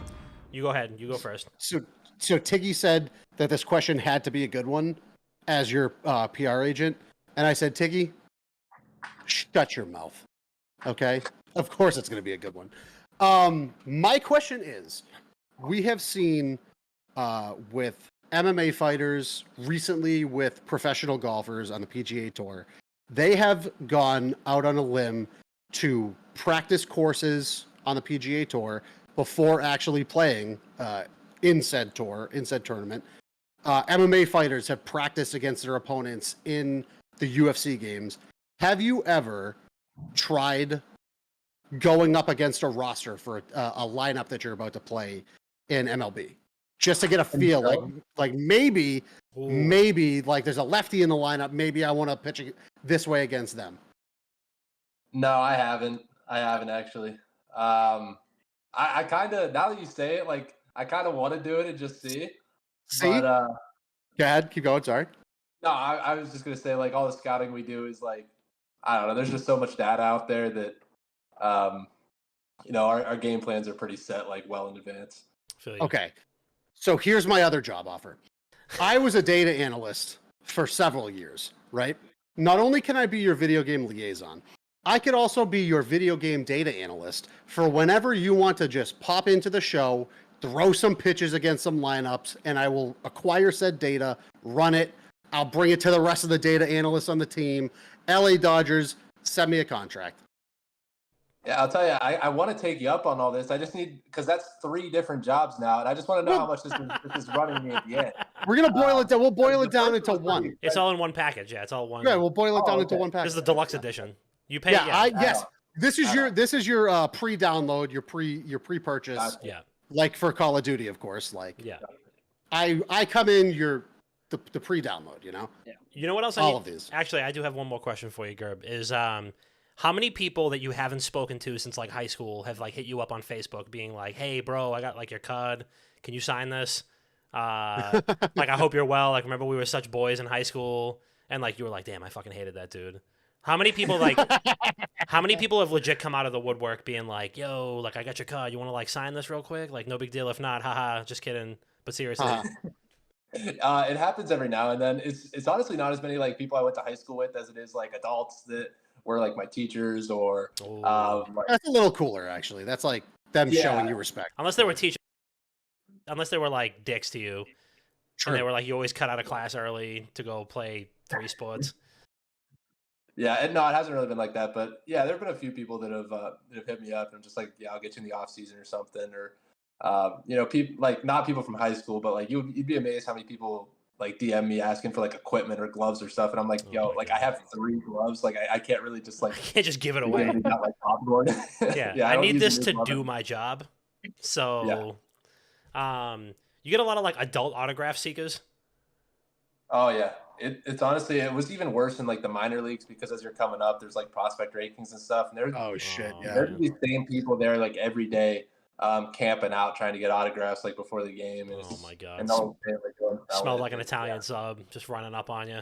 You go ahead. You go first.
so Tiggy said that this question had to be a good one as your PR agent, and I said, Tiggy, shut your mouth. Okay? Of course it's going to be a good one. My question is, we have seen with MMA fighters, recently with professional golfers on the PGA Tour, they have gone out on a limb to practice courses on the PGA Tour before actually playing in said tournament. MMA fighters have practiced against their opponents in the UFC games. Have you ever tried going up against a roster for a lineup that you're about to play in MLB? Just to get a feel, like maybe like there's a lefty in the lineup. Maybe I want to pitch this way against them.
No, I haven't. Actually. I kind of, now that you say it, like I kind of want to do it and just see.
See?
But,
Go ahead, keep going. Sorry.
no, I was just gonna say, like, all the scouting we do is like, I don't know. There's just so much data out there that, you know, our game plans are pretty set, like, well in advance.
Feel you.
Okay. So here's my other job offer. I was a data analyst for several years, right? Not only can I be your video game liaison, I could also be your video game data analyst for whenever you want to just pop into the show, throw some pitches against some lineups, and I will acquire said data, run it. I'll bring it to the rest of the data analysts on the team. LA Dodgers, send me a contract.
Yeah, I'll tell you, I want to take you up on all this. I just need because that's 3 different jobs now, and I just want to know how much this is running me at the end.
We're gonna boil it down. We'll boil
The
it down
first
into
was pretty
one.
It's all in one package. Yeah, it's all one.
Yeah, we'll boil it down into
okay.
one
This
package.
is the deluxe edition. You pay.
Yeah, yes.
Oh.
This is your pre-download, your pre-purchase,
Gotcha.
Yeah.
like for Call of Duty, of course. Like
Yeah.
I come in the pre-download, you know.
You know what else?
All of these.
Actually, I do have one more question for you, Gerb. Is how many people that you haven't spoken to since like high school have like hit you up on Facebook, being like, "Hey, bro, I got like your card. Can you sign this? Like, I hope you're well. Like, remember we were such boys in high school, and like you were like, damn, I fucking hated that dude." How many people like? How many people have legit come out of the woodwork being like, "Yo, like I got your card. You want to like sign this real quick? Like, no big deal. If not, haha, just kidding." But seriously,
It happens every now and then. It's honestly not as many like people I went to high school with as it is like adults that were like my teachers or like,
That's a little cooler, actually. That's like them showing you respect.
unless they were teachers, unless they were like dicks to you, and they were like, you always cut out of class early to go play 3 sports.
yeah, and no, it hasn't really been like that. But yeah, there have been a few people that have hit me up and I'm just like, yeah, I'll get you in the off season or something, or you know, people like not people from high school, but like you'd be amazed how many people like DM me asking for like equipment or gloves or stuff, and I'm like, yo, like I have 3 gloves, like I can't really just like
I can't just give it away.
not, like, popcorn.
Yeah, I
don't
need
use
this
them
to
as much.
do my job. So, you get a lot of like adult autograph seekers.
Oh yeah, it's honestly it was even worse in like the minor leagues because as you're coming up, there's like prospect rankings and stuff, and there's
Oh shit!
Oh,
Yeah.
there's these same people there like every day, camping out trying to get autographs like before the game. And
Oh my god,
And they'll pay, like, go and sell
smelled
it.
like an Italian sub just running up on you.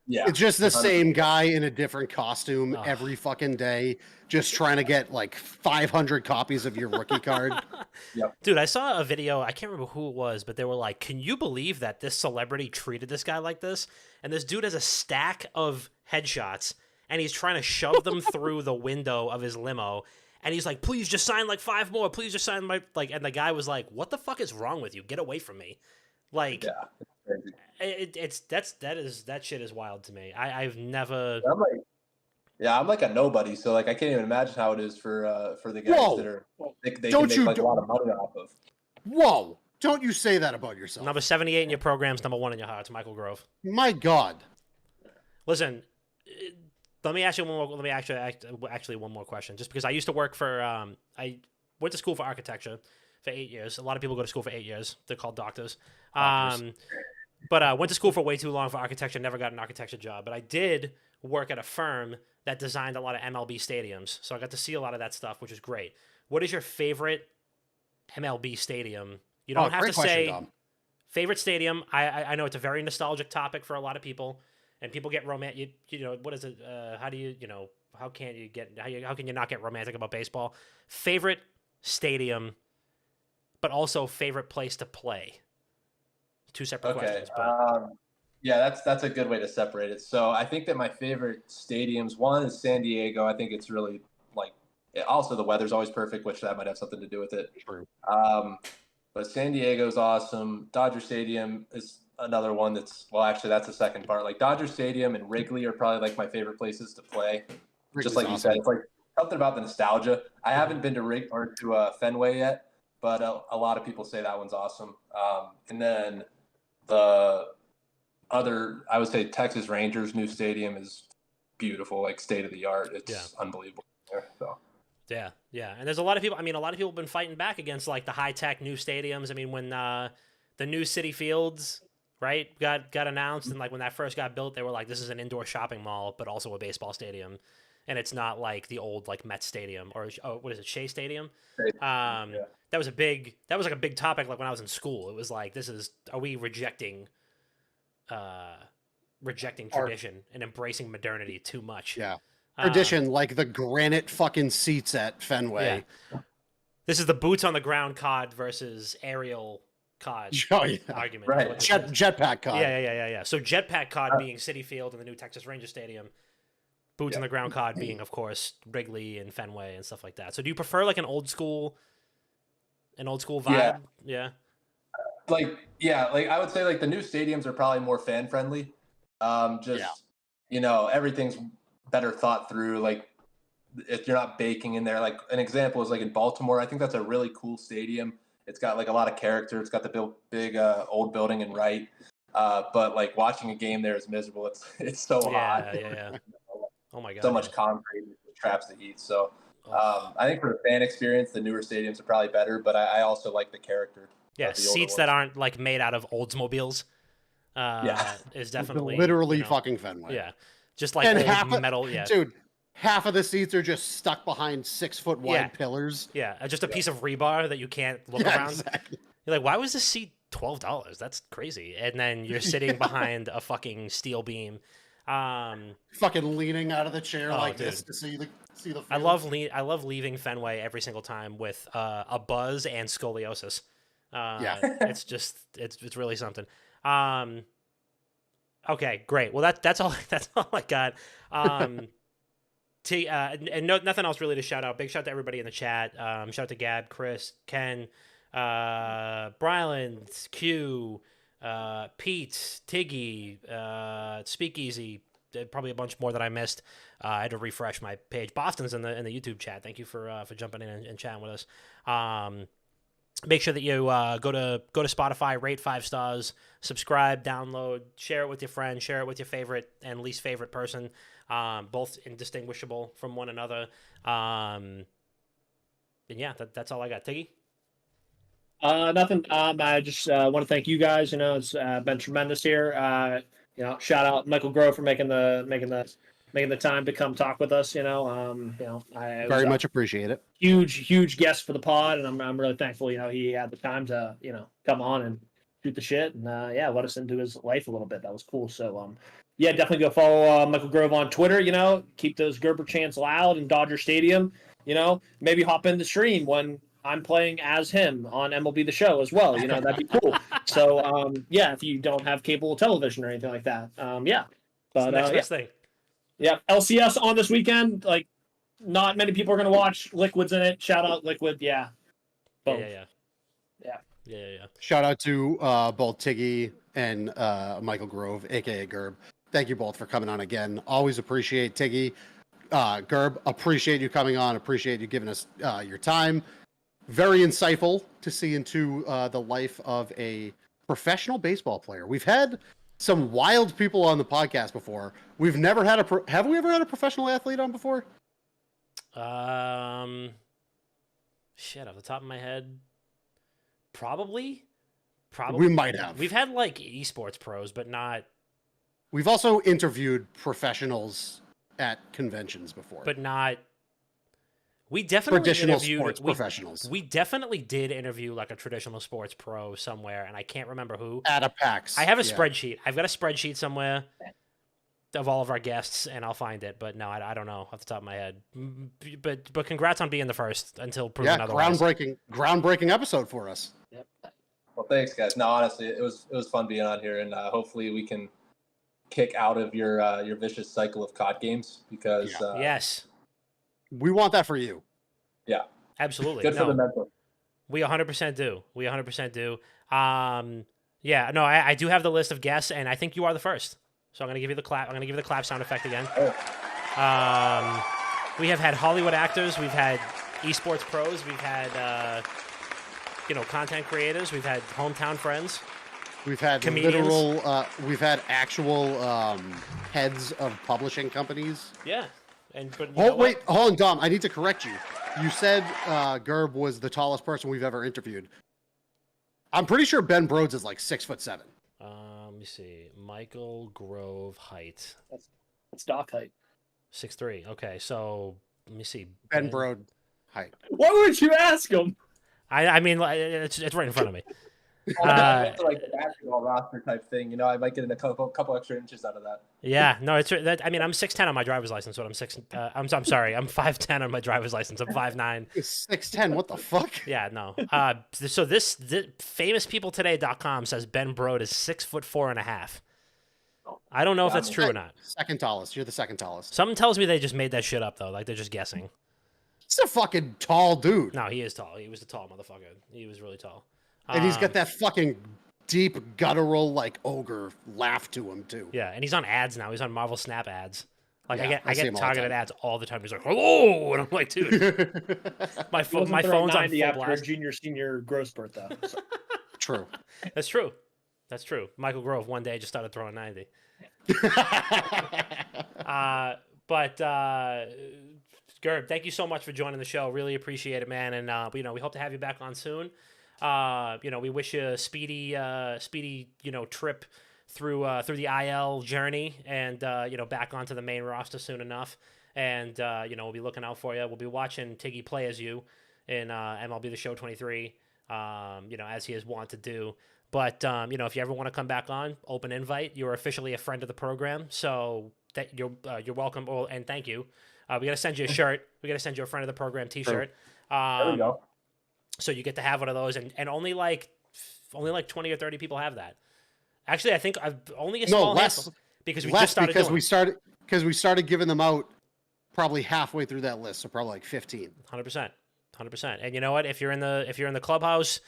Yeah,
It's just the
100%.
same guy in a different costume
Oh.
every fucking day, just trying to get like 500 copies of your rookie card.
Dude, I saw a video. I can't remember who it was, but they were like, "Can you believe that this celebrity treated this guy like this?" And this dude has a stack of headshots, and he's trying to shove them through the window of his limo. And he's like, "Please just sign like 5 more. Please just sign my like." And the guy was like, "What the fuck is wrong with you? Get away from me!" Like,
Yeah, it's crazy.
that shit is wild to me. I've never.
I'm like a nobody, so like I can't even imagine how it is for the guys
Whoa.
that are they
Don't
can
you
make like
do-
a lot of money off of.
Whoa! Don't you say that about yourself?
Number 78 in your programs, number 1 in your hearts, Michael Grove.
My God.
Listen, let me ask you one more. Let me actually one more question. Just because I used to work for, I went to school for architecture for 8 years. A lot of people go to school for 8 years. They're called doctors. But I went to school for way too long for architecture. Never got an architecture job. But I did work at a firm that designed a lot of MLB stadiums, so I got to see a lot of that stuff, which is great. What is your favorite MLB stadium? You don't have
great
to
question,
say
Dom.
favorite stadium. I know it's a very nostalgic topic for a lot of people, and people get romantic. You know, what is it? How do you know? How can you get? How can you not get romantic about baseball? Favorite stadium, but also favorite place to play. 2 separate
Okay.
questions. But
Yeah, that's a good way to separate it. So I think that my favorite stadiums, one is San Diego. I think it's really like also the weather's always perfect, which that might have something to do with it.
True.
But San Diego's awesome. Dodger Stadium is another one that's actually that's the second part. Like Dodger Stadium and Wrigley are probably like my favorite places to play. Just like you said, it's like something about the nostalgia. I haven't been to Fenway yet, but a lot of people say that one's awesome. And then the other, I would say Texas Rangers new stadium is beautiful, like state of the art. It's unbelievable. So.
Yeah, and there's a lot of people. I mean, a lot of people have been fighting back against like the high tech new stadiums. I mean, when the new City Fields got announced, and like when that first got built, they were like, "This is an indoor shopping mall, but also a baseball stadium," and it's not like the old like Met Stadium or what is it, Shea Stadium? That was like a big topic. Like when I was in school, it was like, are we rejecting tradition and embracing modernity too much?
Yeah. Tradition, like the granite fucking seats at Fenway.
Yeah. This is the boots on the ground COD versus aerial COD
Oh, yeah.
argument.
Right.
What this is.
Jetpack COD.
Yeah. So Jetpack COD being City Field and the new Texas Ranger Stadium. Boots on the ground COD being, of course, Wrigley and Fenway and stuff like that. So do you prefer like an old school vibe? Yeah.
Like I would say like the new stadiums are probably more fan friendly. Everything's better thought through. Like if you're not baking in there. Like an example is like in Baltimore. I think that's a really cool stadium. It's got like a lot of character. It's got the big old building and right. But like watching a game there is miserable. It's so hot.
Yeah. Oh my god.
So much concrete traps the heat. So I think for the fan experience, the newer stadiums are probably better. But I also like the character.
Yeah, seats that aren't like made out of Oldsmobiles. Is definitely
literally fucking Fenway.
Yeah, just like old metal. Yeah,
dude. Half of the seats are just stuck behind 6 foot wide pillars.
Yeah, just a piece of rebar that you can't look around.
Exactly.
You're like, why was this seat $12? That's crazy. And then you're sitting behind a fucking steel beam.
Fucking leaning out of the chair this to see the field.
I love leaving Fenway every single time with a buzz and scoliosis. It's really something. Okay, great. Well, that's all I got. And nothing else really to shout out. Big shout out to everybody in the chat. Shout out to Gab, Chris, Ken, Bryland, Q, Pete, Tiggy, Speakeasy, probably a bunch more that I missed. I had to refresh my page. Boston's in the YouTube chat. Thank you for jumping in and chatting with us. Make sure that you go to Spotify, rate 5 stars, subscribe, download, share it with your friends, share it with your favorite and least favorite person, both indistinguishable from one another. And yeah, that's all I got. Tiggy?
Nothing. I just want to thank you guys. It's been tremendous here. Shout out Michael Grove for making the time to come talk with us. I
very much appreciate it.
Huge guest for the pod, and I'm really thankful. He had the time to come on and shoot the shit and let us into his life a little bit. That was cool. So definitely go follow Michael Grove on Twitter. Keep those Gerber chants loud in Dodger Stadium. Maybe hop in the stream when I'm playing as him on MLB The Show as well. That'd be cool. So if you don't have cable television or anything like that, But
next thing.
Yeah, LCS on this weekend. Like, not many people are going to watch. Liquid's in it. Shout out Liquid. Yeah.
Boom. Yeah.
Shout out to both Tiggy and Michael Grove, a.k.a. Gerb. Thank you both for coming on again. Always appreciate Tiggy. Gerb, appreciate you coming on. Appreciate you giving us your time. Very insightful to see into the life of a professional baseball player. We've had some wild people on the podcast before. We've never had have we ever had a professional athlete on before?
Shit, off the top of my head, probably.
We might have.
We've had like esports pros, but not.
We've also interviewed professionals at conventions before,
but not. We definitely
traditional
interviewed
sports professionals.
We definitely did interview like a traditional sports pro somewhere, and I can't remember who.
At a PAX.
I have a spreadsheet. I've got a spreadsheet somewhere of all of our guests, and I'll find it. But no, I don't know off the top of my head. But congrats on being the first until proven otherwise.
Groundbreaking episode for us.
Yep.
Well, thanks, guys. No, honestly, it was fun being on here, and hopefully we can kick out of your vicious cycle of COD games because
yes.
We want that for you.
Yeah.
Absolutely.
Good for the mental.
We 100% do. I do have the list of guests, and I think you are the first. So I'm going to give you the clap. I'm going to give you the clap sound effect again.
Oh.
We have had Hollywood actors. We've had esports pros. We've had, content creators. We've had hometown friends.
We've had
comedians.
We've had actual heads of publishing companies.
Yeah.
Hold on, Dom. I need to correct you. You said Gerb was the tallest person we've ever interviewed. I'm pretty sure Ben Broads is like 6'7".
Let me see. Michael Grove height.
That's Doc height.
6'3". Okay, so let me see.
Ben Broad height.
Why would you ask him?
I mean, it's right in front of me.
It's like basketball roster type thing, I might get in a couple extra inches out of that.
Yeah, no, it's that. I mean, I'm 6'10" on my driver's license. But I'm sorry, I'm 5'10" on my driver's license. I'm 5'9".
6'10". What the fuck?
Yeah, no. So this famouspeopletoday.com says Ben Broad is 6'4.5". I don't know if that's true or not.
Second tallest. You're the second tallest.
Something tells me they just made that shit up though. Like they're just guessing.
He's a fucking tall dude.
No, he is tall. He was a tall motherfucker. He was really tall.
And he's got that fucking deep, guttural, like, ogre laugh to him, too.
Yeah, and he's on ads now. He's on Marvel Snap ads. Like
Yeah,
I
I see
get
'em all the
targeted
time.
ads all the time. He's like, "Hello," and I'm like, "Dude, my
He wasn't
my
throwing
phone's on
90
full
after a
blast."
junior senior growth spurt though. So.
True.
That's true. That's true. Michael Grove one day just started throwing 90. But Gerb, thank you so much for joining the show. Really appreciate it, man. And we hope to have you back on soon. We wish you a speedy trip through the IL journey and back onto the main roster soon enough. And we'll be looking out for you. We'll be watching Tiggy play as you in MLB The Show 23. As he is wont to do. But if you ever want to come back on, open invite. You're officially a friend of the program, so that you're welcome. Oh, and thank you. We gotta send you a shirt. We gotta send you a friend of the program T-shirt.
There we go.
So you get to have one of those, and only like 20 or 30 people have that. Actually, I think I've only a small
less
handful because we
less
just started
because
doing
we started giving them out probably halfway through that list, so probably like 15.
100%. And you know what? If you're in the clubhouse,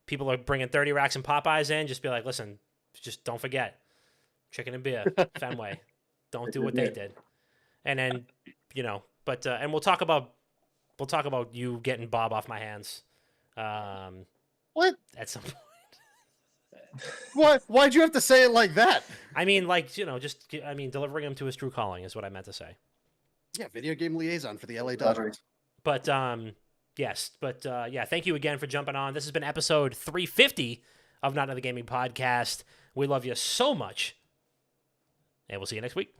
people are bringing 30 racks and Popeyes in. Just be like, listen, just don't forget chicken and beer, Fenway. Don't do what they did. And then, but and we'll talk about you getting Bob off my hands.
What?
At some point.
What? Why'd you have to say it like that?
I mean, delivering him to his true calling is what I meant to say.
Yeah, video game liaison for the LA Dodgers.
But yes, but thank you again for jumping on. This has been episode 350 of Not Another Gaming Podcast. We love you so much, and we'll see you next week.